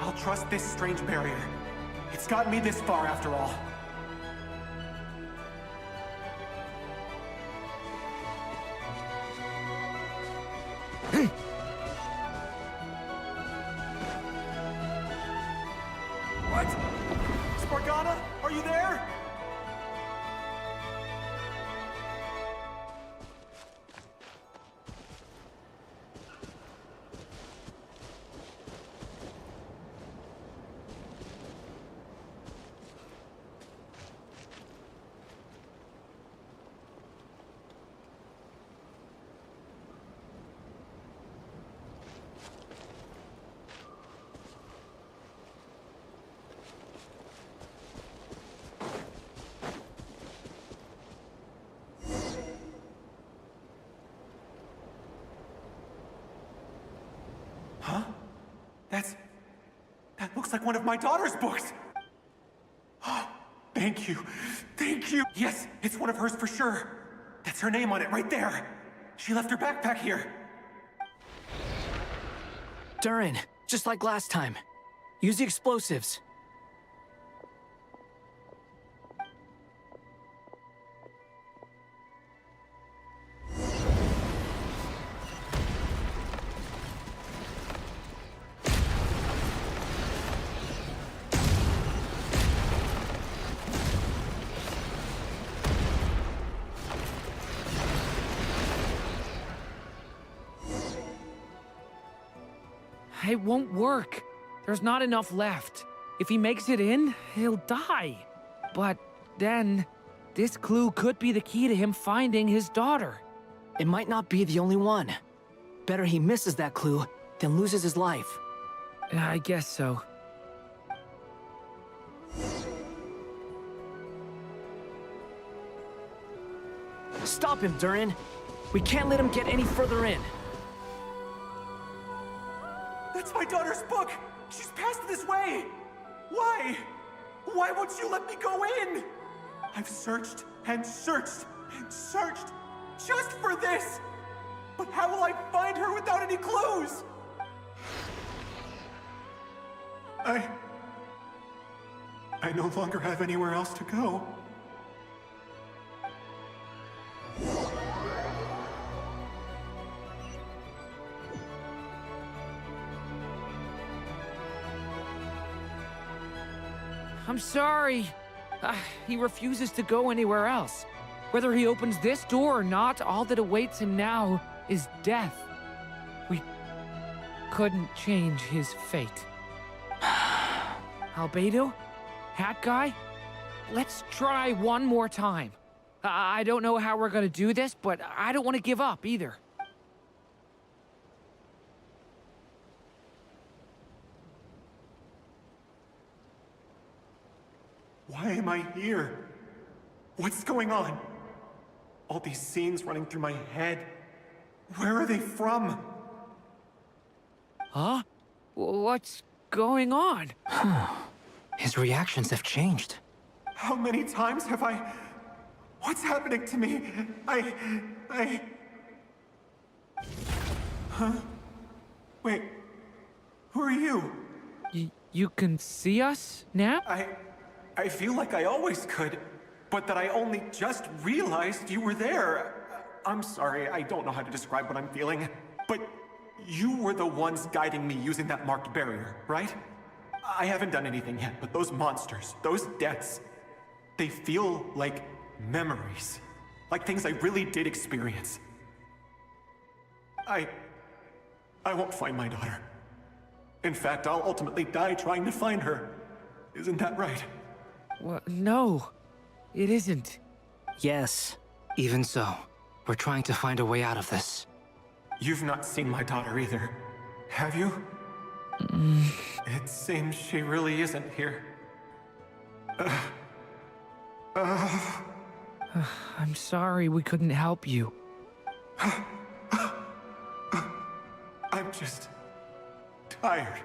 I'll trust this strange barrier. It's gotten me this far after all. What? Spargana? Are you there? Huh? That looks like one of my daughter's books! Thank you. Thank you! Yes, it's one of hers for sure. That's her name on it right there. She left her backpack here. Durin, just like last time. Use the explosives. It won't work. There's not enough left. If he makes it in, he'll die. But then, this clue could be the key to him finding his daughter. It might not be the only one. Better he misses that clue than loses his life. I guess so. Stop him, Durin. We can't let him get any further in. That's my daughter's book! She's passed this way! Why? Why won't you let me go in? I've searched and searched and searched just for this! But how will I find her without any clues? I no longer have anywhere else to go. I'm sorry. He refuses to go anywhere else. Whether he opens this door or not, all that awaits him now is death. We couldn't change his fate. Albedo? Hat Guy? Let's try one more time. I don't know how we're gonna do this, but I don't want to give up either. Why am I here? What's going on? All these scenes running through my head. Where are they from? Huh? What's going on? His reactions have changed. How many times have I... What's happening to me? Huh? Wait. Who are you? You can see us now? I feel like I always could, but that I only just realized you were there. I'm sorry, I don't know how to describe what I'm feeling, but you were the ones guiding me using that marked barrier, right? I haven't done anything yet, but those monsters, those deaths, they feel like memories. Like things I really did experience. I won't find my daughter. In fact, I'll ultimately die trying to find her. Isn't that right? Well, no, it isn't. Yes. Even so, we're trying to find a way out of this. You've not seen my daughter either, have you? It seems she really isn't here. I'm sorry we couldn't help you. I'm just... tired.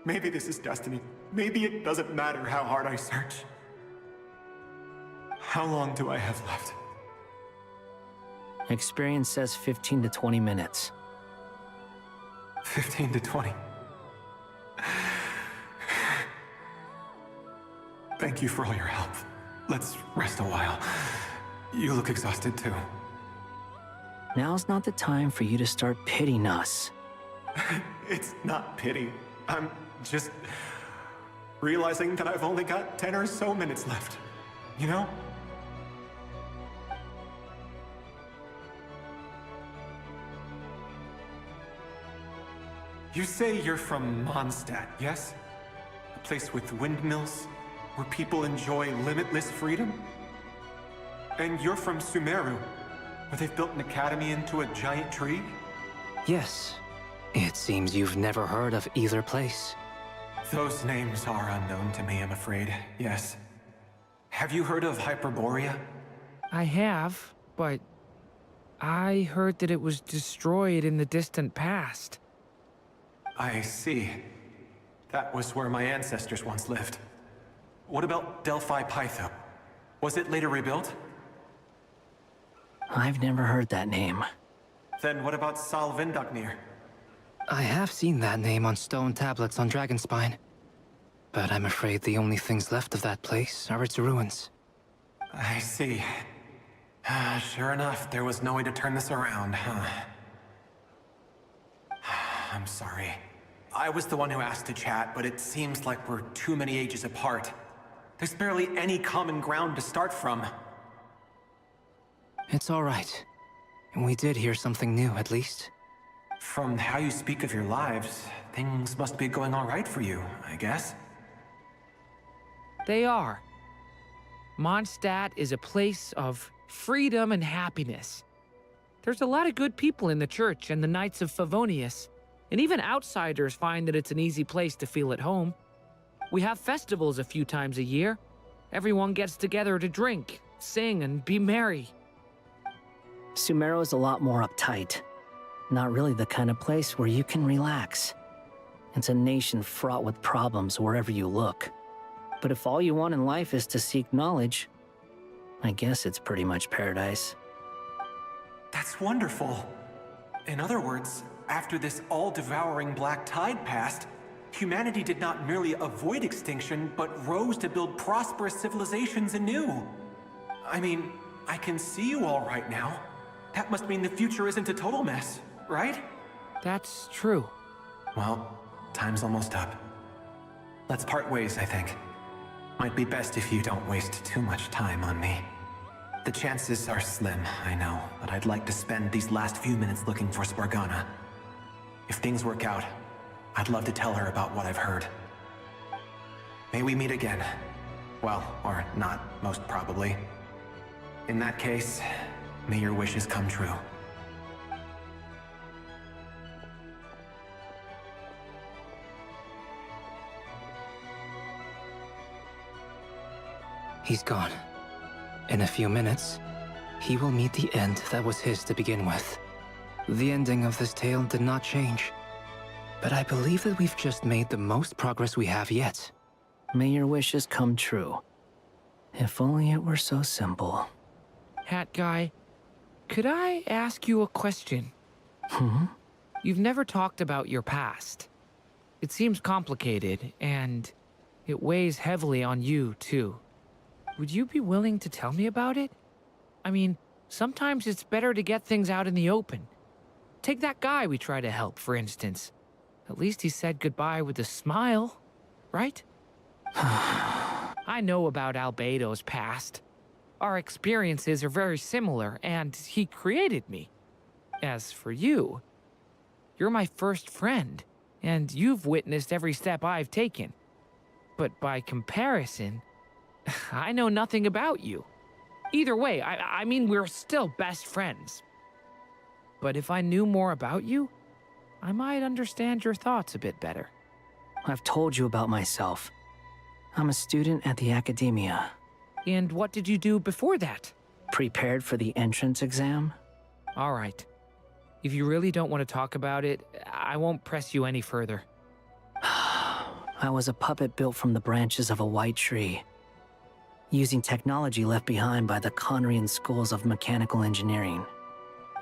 Maybe this is destiny. Maybe it doesn't matter how hard I search. How long do I have left? Experience says 15 to 20 minutes. 15 to 20. Thank you for all your help. Let's rest a while. You look exhausted too. Now's not the time for you to start pitying us. It's not pity. I'm just realizing that I've only got 10 or so minutes left. You know? You say you're from Mondstadt, yes? A place with windmills, where people enjoy limitless freedom? And you're from Sumeru, where they've built an academy into a giant tree? Yes. It seems you've never heard of either place. Those names are unknown to me, I'm afraid, yes. Have you heard of Hyperborea? I have, but I heard that it was destroyed in the distant past. I see. That was where my ancestors once lived. What about Delphi Pytho? Was it later rebuilt? I've never heard that name. Then what about Sal Vindagnir? I have seen that name on stone tablets on Dragonspine. But I'm afraid the only things left of that place are its ruins. I see. Sure enough, there was no way to turn this around, huh? I'm sorry. I was the one who asked to chat, but it seems like we're too many ages apart. There's barely any common ground to start from. It's all right. We did hear something new, at least. From how you speak of your lives, things must be going all right for you, I guess. They are. Mondstadt is a place of freedom and happiness. There's a lot of good people in the church and the Knights of Favonius, and even outsiders find that it's an easy place to feel at home. We have festivals a few times a year. Everyone gets together to drink, sing, and be merry. Sumeru is a lot more uptight. Not really the kind of place where you can relax. It's a nation fraught with problems wherever you look. But if all you want in life is to seek knowledge, I guess it's pretty much paradise. That's wonderful. In other words, after this all-devouring black tide passed, humanity did not merely avoid extinction, but rose to build prosperous civilizations anew. I mean, I can see you all right now. That must mean the future isn't a total mess, right? That's true. Well, time's almost up. Let's part ways, I think. Might be best if you don't waste too much time on me. The chances are slim, I know, but I'd like to spend these last few minutes looking for Spargana. If things work out, I'd love to tell her about what I've heard. May we meet again. Well, or not, most probably. In that case, may your wishes come true. He's gone. In a few minutes, he will meet the end that was his to begin with. The ending of this tale did not change, but I believe that we've just made the most progress we have yet. May your wishes come true. If only it were so simple. Hat guy, could I ask you a question? You've never talked about your past. It seems complicated, and it weighs heavily on you, too. Would you be willing to tell me about it? I mean, sometimes it's better to get things out in the open. Take that guy we try to help, for instance. At least he said goodbye with a smile, right? I know about Albedo's past. Our experiences are very similar, and he created me. As for you, you're my first friend, and you've witnessed every step I've taken. But by comparison, I know nothing about you. Either way, I mean, we're still best friends. But if I knew more about you, I might understand your thoughts a bit better. I've told you about myself. I'm a student at the academia. And what did you do before that? Prepared for the entrance exam? All right. If you really don't want to talk about it, I won't press you any further. I was a puppet built from the branches of a white tree, using technology left behind by the Conrian schools of mechanical engineering.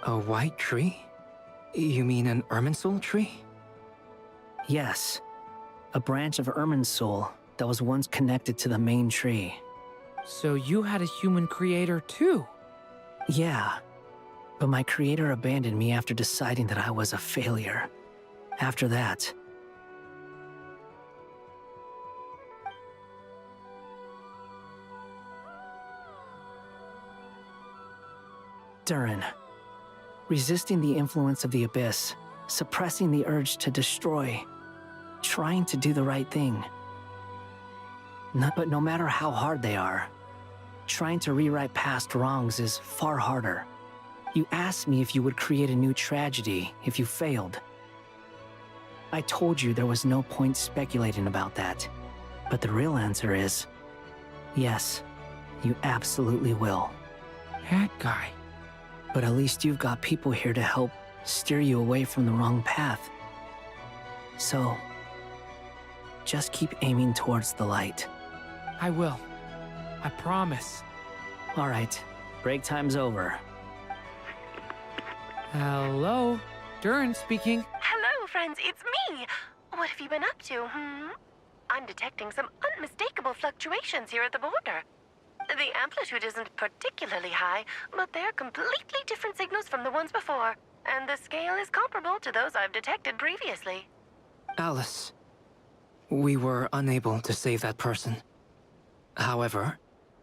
A white tree? You mean an Irminsul tree? Yes, a branch of Irminsul that was once connected to the main tree. So you had a human creator too? Yeah, but my creator abandoned me after deciding that I was a failure. After that, Durin, resisting the influence of the Abyss, suppressing the urge to destroy, trying to do the right thing. But no matter how hard they are, trying to rewrite past wrongs is far harder. You asked me if you would create a new tragedy if you failed. I told you there was no point speculating about that. But the real answer is, yes, you absolutely will. That guy. But at least you've got people here to help steer you away from the wrong path. So, just keep aiming towards the light. I will. I promise. All right, break time's over. Hello? Durin speaking. Hello, friends, it's me! What have you been up to, I'm detecting some unmistakable fluctuations here at the border. The amplitude isn't particularly high, but they're completely different signals from the ones before, and the scale is comparable to those I've detected previously. Alice, we were unable to save that person. However,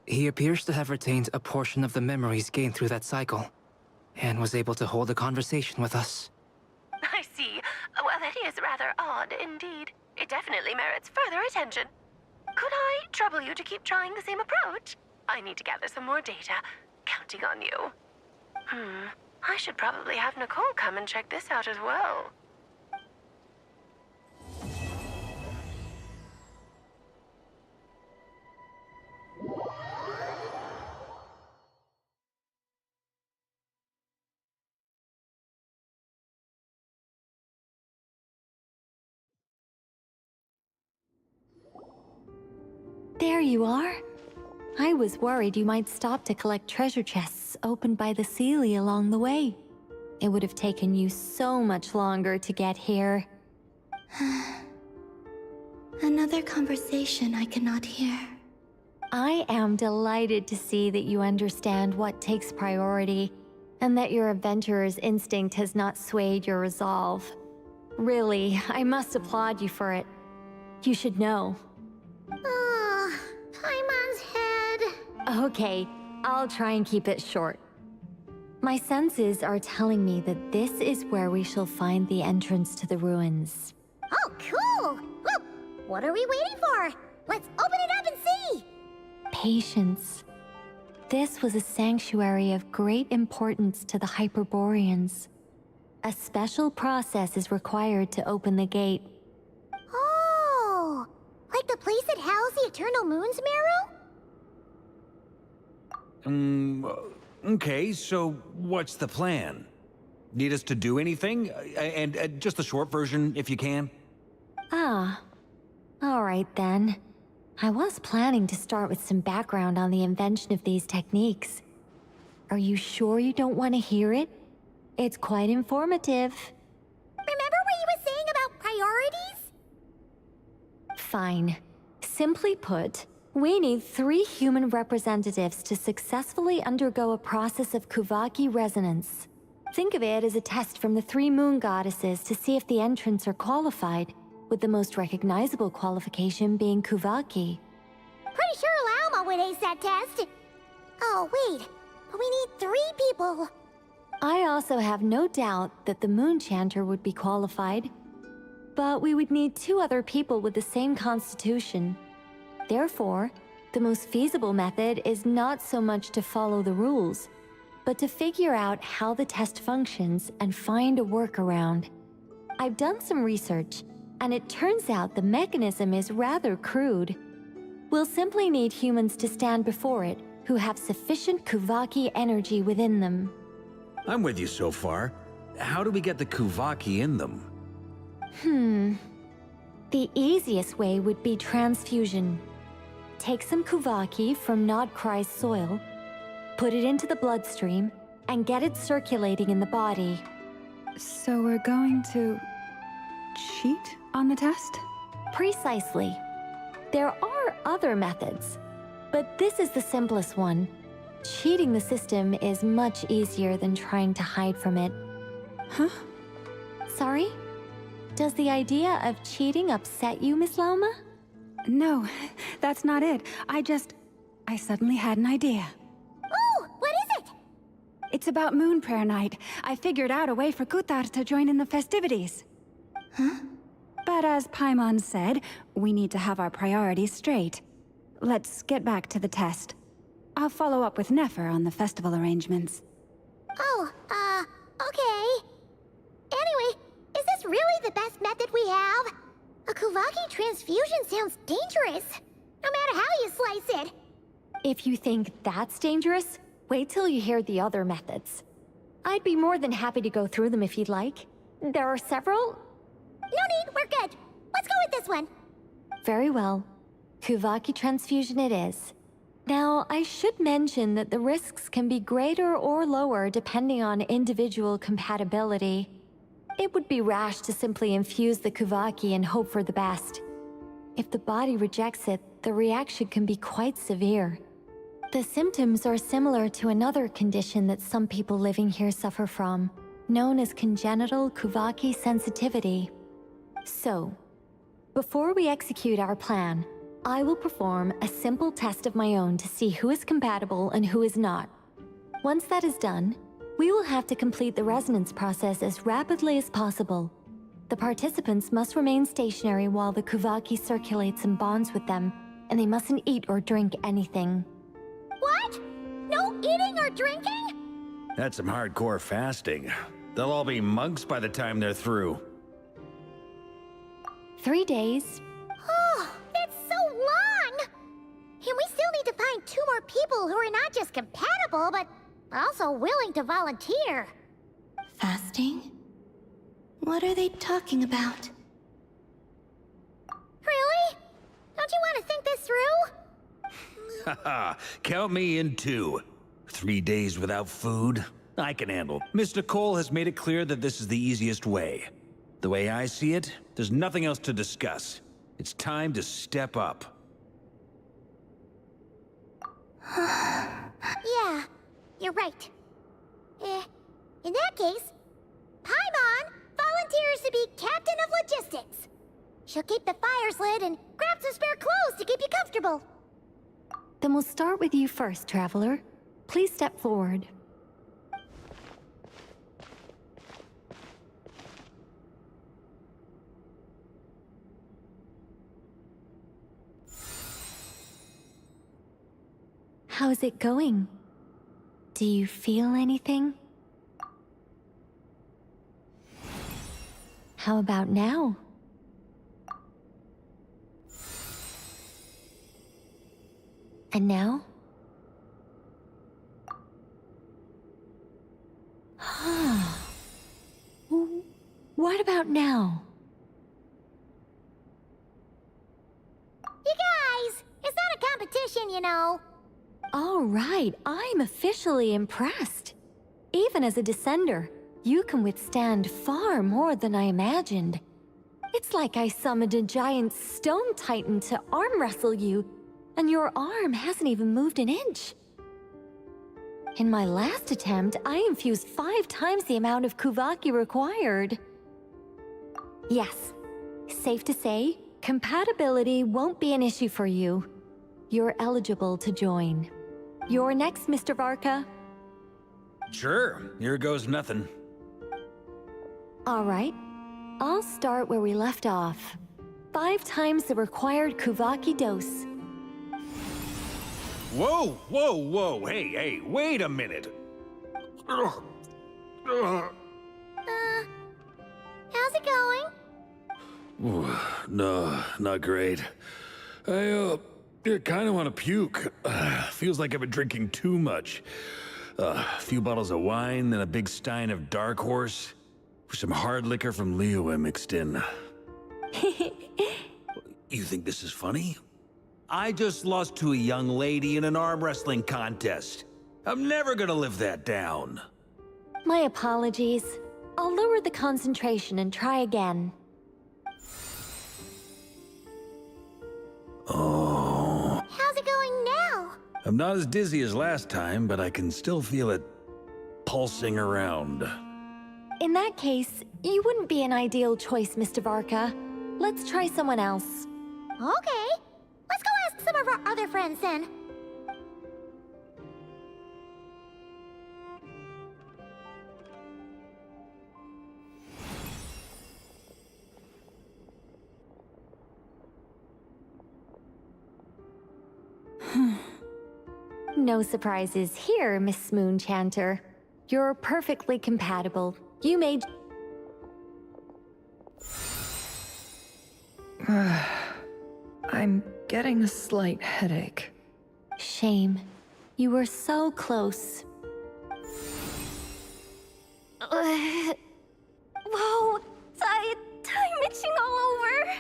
he appears to have retained a portion of the memories gained through that cycle, and was able to hold a conversation with us. I see. Well, that is rather odd indeed. It definitely merits further attention. Could I trouble you to keep trying the same approach? I need to gather some more data. Counting on you. I should probably have Nicole come and check this out as well. There you are. I was worried you might stop to collect treasure chests opened by the Seelie along the way. It would have taken you so much longer to get here. Another conversation I cannot hear. I am delighted to see that you understand what takes priority, and that your adventurer's instinct has not swayed your resolve. Really, I must applaud you for it. You should know. Paimon's head. Okay, I'll try and keep it short. My senses are telling me that this is where we shall find the entrance to the ruins. Oh, cool! Well, what are we waiting for? Let's open it up and see! Patience. This was a sanctuary of great importance to the Hyperboreans. A special process is required to open the gate. Oh! Like the place that housed the Eternal Moon's marrow? Okay, so what's the plan? Need us to do anything? And just the short version, if you can. Ah, all right then. I was planning to start with some background on the invention of these techniques. Are you sure you don't want to hear it? It's quite informative. Remember what you were saying about priorities? Fine. Simply put, we need 3 human representatives to successfully undergo a process of Qwest resonance. Think of it as a test from the 3 moon goddesses to see if the entrants are qualified, with the most recognizable qualification being Qwest. Pretty sure Lauma would ace that test. Oh, wait. But we need 3 people. I also have no doubt that the Moon Chanter would be qualified. But we would need 2 other people with the same constitution. Therefore, the most feasible method is not so much to follow the rules, but to figure out how the test functions and find a workaround. I've done some research, and it turns out the mechanism is rather crude. We'll simply need humans to stand before it who have sufficient Qwest energy within them. I'm with you so far. How do we get the Qwest in them? The easiest way would be transfusion. Take some Qwest from NOD-KRAI's soil, put it into the bloodstream, and get it circulating in the body. So we're going to cheat on the test? Precisely. There are other methods, but this is the simplest one. Cheating the system is much easier than trying to hide from it. Huh? Sorry? Does the idea of cheating upset you, Miss Lauma? No, that's not it. I suddenly had an idea. Oh, what is it? It's about Moon Prayer Night. I figured out a way for Utara to join in the festivities. Huh? But as Paimon said, we need to have our priorities straight. Let's get back to the test. I'll follow up with Nefer on the festival arrangements. Oh, okay. Anyway, is this really the best method we have? A Qwest transfusion sounds dangerous, no matter how you slice it. If you think that's dangerous, wait till you hear the other methods. I'd be more than happy to go through them if you'd like. There are several. No need, we're good. Let's go with this one. Very well. Qwest transfusion it is. Now, I should mention that the risks can be greater or lower depending on individual compatibility. It would be rash to simply infuse the Qwest and hope for the best. If the body rejects it, the reaction can be quite severe. The symptoms are similar to another condition that some people living here suffer from, known as congenital Qwest sensitivity. So, before we execute our plan, I will perform a simple test of my own to see who is compatible and who is not. Once that is done, we will have to complete the resonance process as rapidly as possible. The participants must remain stationary while the Qwest circulates and bonds with them, and they mustn't eat or drink anything. What? No eating or drinking? That's some hardcore fasting. They'll all be monks by the time they're through. 3 days. Oh, that's so long! And we still need to find 2 more people who are not just compatible, but also willing to volunteer. Fasting? What are they talking about? Really? Don't you want to think this through? Haha, count me in too. 3 days without food? I can handle. Mr. Cole has made it clear that this is the easiest way. The way I see it, there's nothing else to discuss. It's time to step up. Yeah, you're right. In that case, Paimon volunteers to be Captain of Logistics. She'll keep the fires lit and grab some spare clothes to keep you comfortable. Then we'll start with you first, Traveler. Please step forward. How's it going? Do you feel anything? How about now? And now? What about now? You guys, it's not a competition, you know. All right, I'm officially impressed. Even as a descender, you can withstand far more than I imagined. It's like I summoned a giant stone titan to arm wrestle you, and your arm hasn't even moved an inch. In my last attempt, I infused 5 times the amount of Kuvaki required. Yes, safe to say, compatibility won't be an issue for you. You're eligible to join. You're next, Mr. Varka. Sure, here goes nothing. All right, I'll start where we left off. 5 times the required Kuvaki dose. Whoa, whoa, whoa, hey, wait a minute. How's it going? No, not great. I kind of want to puke. Feels like I've been drinking too much. A few bottles of wine, then a big stein of Dark Horse. Some hard liquor from Liyue mixed in. You think this is funny? I just lost to a young lady in an arm wrestling contest. I'm never gonna live that down. My apologies. I'll lower the concentration and try again. Oh. How's it going now? I'm not as dizzy as last time, but I can still feel it pulsing around. In that case, you wouldn't be an ideal choice, Mr. Varka. Let's try someone else. Okay. Let's go ask some of our other friends then. No surprises here, Miss Moonchanter. You're perfectly compatible. You made... I'm getting a slight headache. Shame. You were so close. Whoa! I'm itching all over!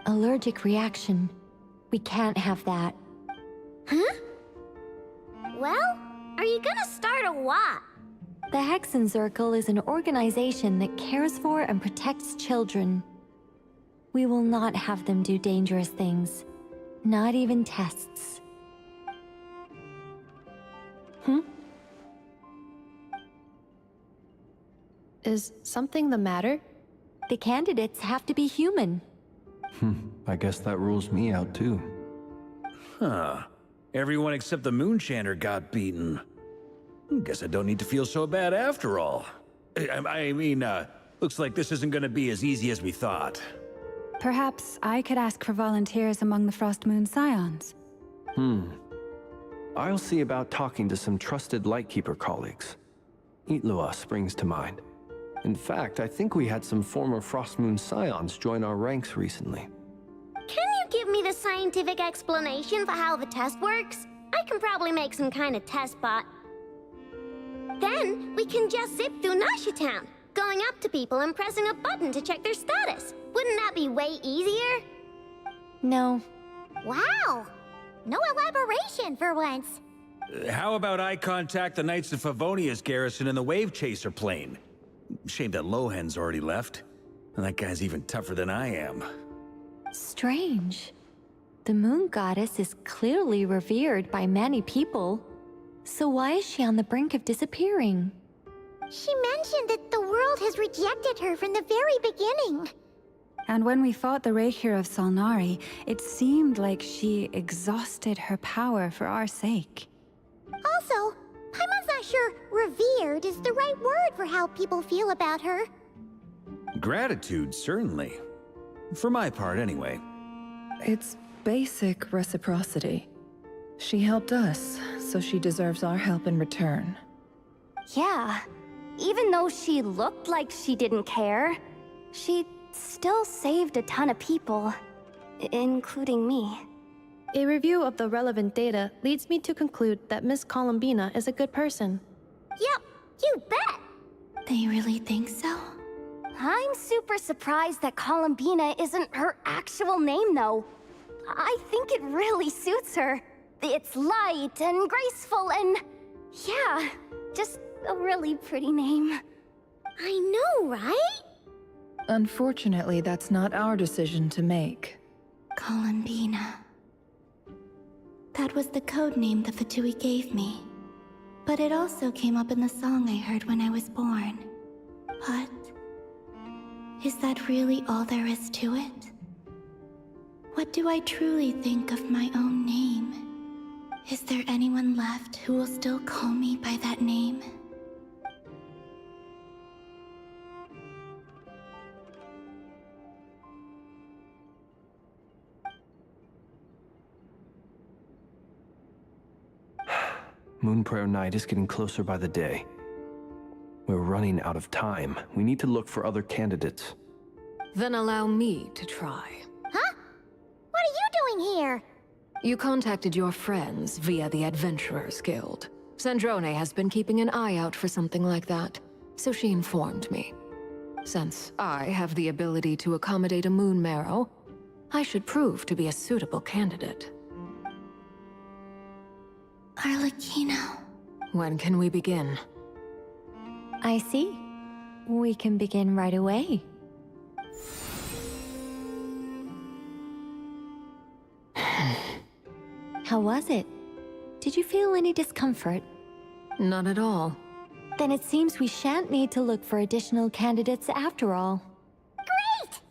Allergic reaction. We can't have that. Huh? Well, are you gonna start a what? The Hexen Circle is an organization that cares for and protects children. We will not have them do dangerous things. Not even tests. Is something the matter? The candidates have to be human. I guess that rules me out too. Huh. Everyone except the Moonchanter got beaten. Guess I don't need to feel so bad after all. I mean, looks like this isn't gonna be as easy as we thought. Perhaps I could ask for volunteers among the Frost Moon Scions. I'll see about talking to some trusted Lightkeeper colleagues. Itlua springs to mind. In fact, I think we had some former Frost Moon Scions join our ranks recently. Can you give me the scientific explanation for how the test works? I can probably make some kind of test bot. Then we can just zip through Nasha Town, going up to people and pressing a button to check their status. Wouldn't that be way easier? No. Wow! No elaboration for once. How about I contact the Knights of Favonia's garrison in the Wave Chaser plane? Shame that Lohan's already left. And that guy's even tougher than I am. Strange. The Moon Goddess is clearly revered by many people. So why is she on the brink of disappearing? She mentioned that the world has rejected her from the very beginning. And when we fought the Reikir of Salnari, it seemed like she exhausted her power for our sake. Also, Paimon's not sure revered is the right word for how people feel about her. Gratitude, certainly. For my part, anyway. It's basic reciprocity. She helped us, so she deserves our help in return. Yeah. Even though she looked like she didn't care, she still saved a ton of people, including me. A review of the relevant data leads me to conclude that Miss Columbina is a good person. Yep, you bet! They really think so? I'm super surprised that Columbina isn't her actual name, though. I think it really suits her. It's light and graceful and... yeah, just a really pretty name. I know, right? Unfortunately, that's not our decision to make. Columbina. That was the code name the Fatui gave me. But it also came up in the song I heard when I was born. But... is that really all there is to it? What do I truly think of my own name? Is there anyone left who will still call me by that name? Moon Prayer Night is getting closer by the day. We're running out of time. We need to look for other candidates. Then allow me to try. Huh? What are you doing here? You contacted your friends via the Adventurers Guild. Sandrone has been keeping an eye out for something like that, so she informed me. Since I have the ability to accommodate a moon marrow, I should prove to be a suitable candidate. Arlecchino. When can we begin? I see. We can begin right away. How was it? Did you feel any discomfort? Not at all. Then it seems we shan't need to look for additional candidates after all. Great!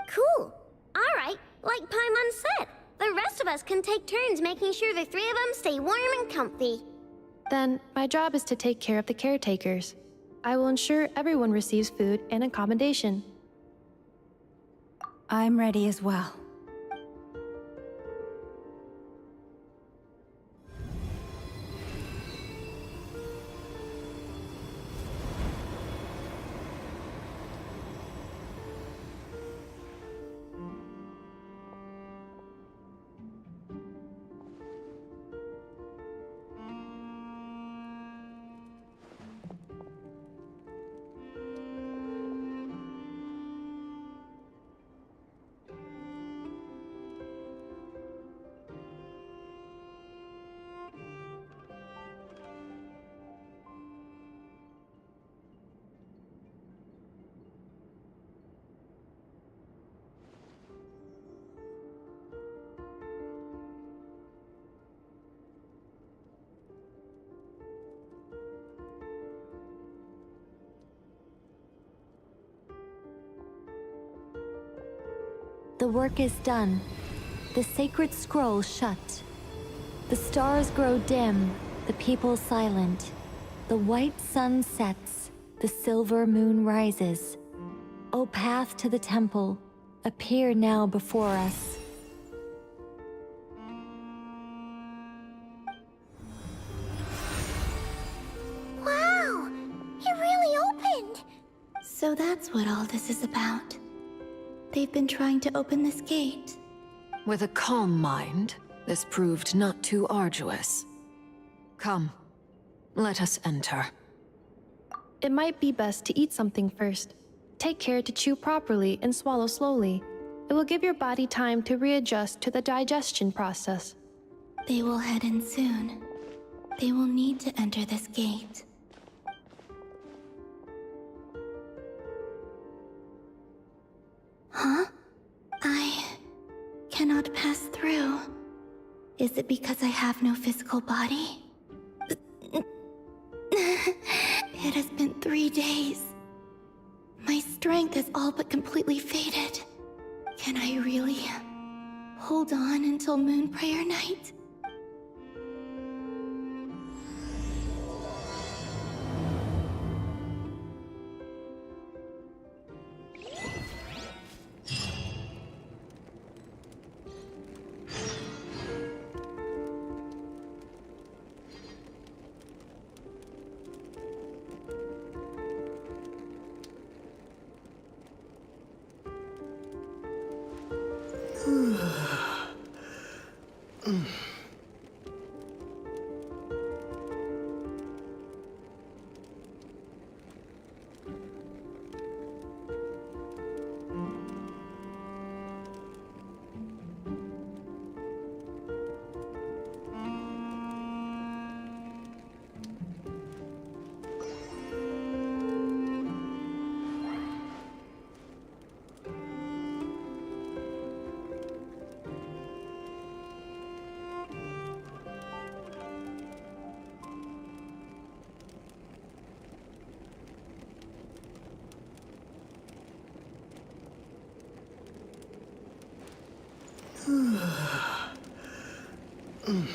Cool. Alright, like Paimon said, the rest of us can take turns making sure the three of them stay warm and comfy. Then, my job is to take care of the caretakers. I will ensure everyone receives food and accommodation. I'm ready as well. The work is done. The sacred scroll shut. The stars grow dim, the people silent. The white sun sets, the silver moon rises. O path to the temple, appear now before us. Wow! It really opened! So that's what all this is about. They've been trying to open this gate. With a calm mind, this proved not too arduous. Come, let us enter. It might be best to eat something first. Take care to chew properly and swallow slowly. It will give your body time to readjust to the digestion process. They will head in soon. They will need to enter this gate. Huh? I cannot pass through. Is it because I have no physical body? It has been 3 days. My strength is all but completely faded. Can I really hold on until Moon Prayer Night?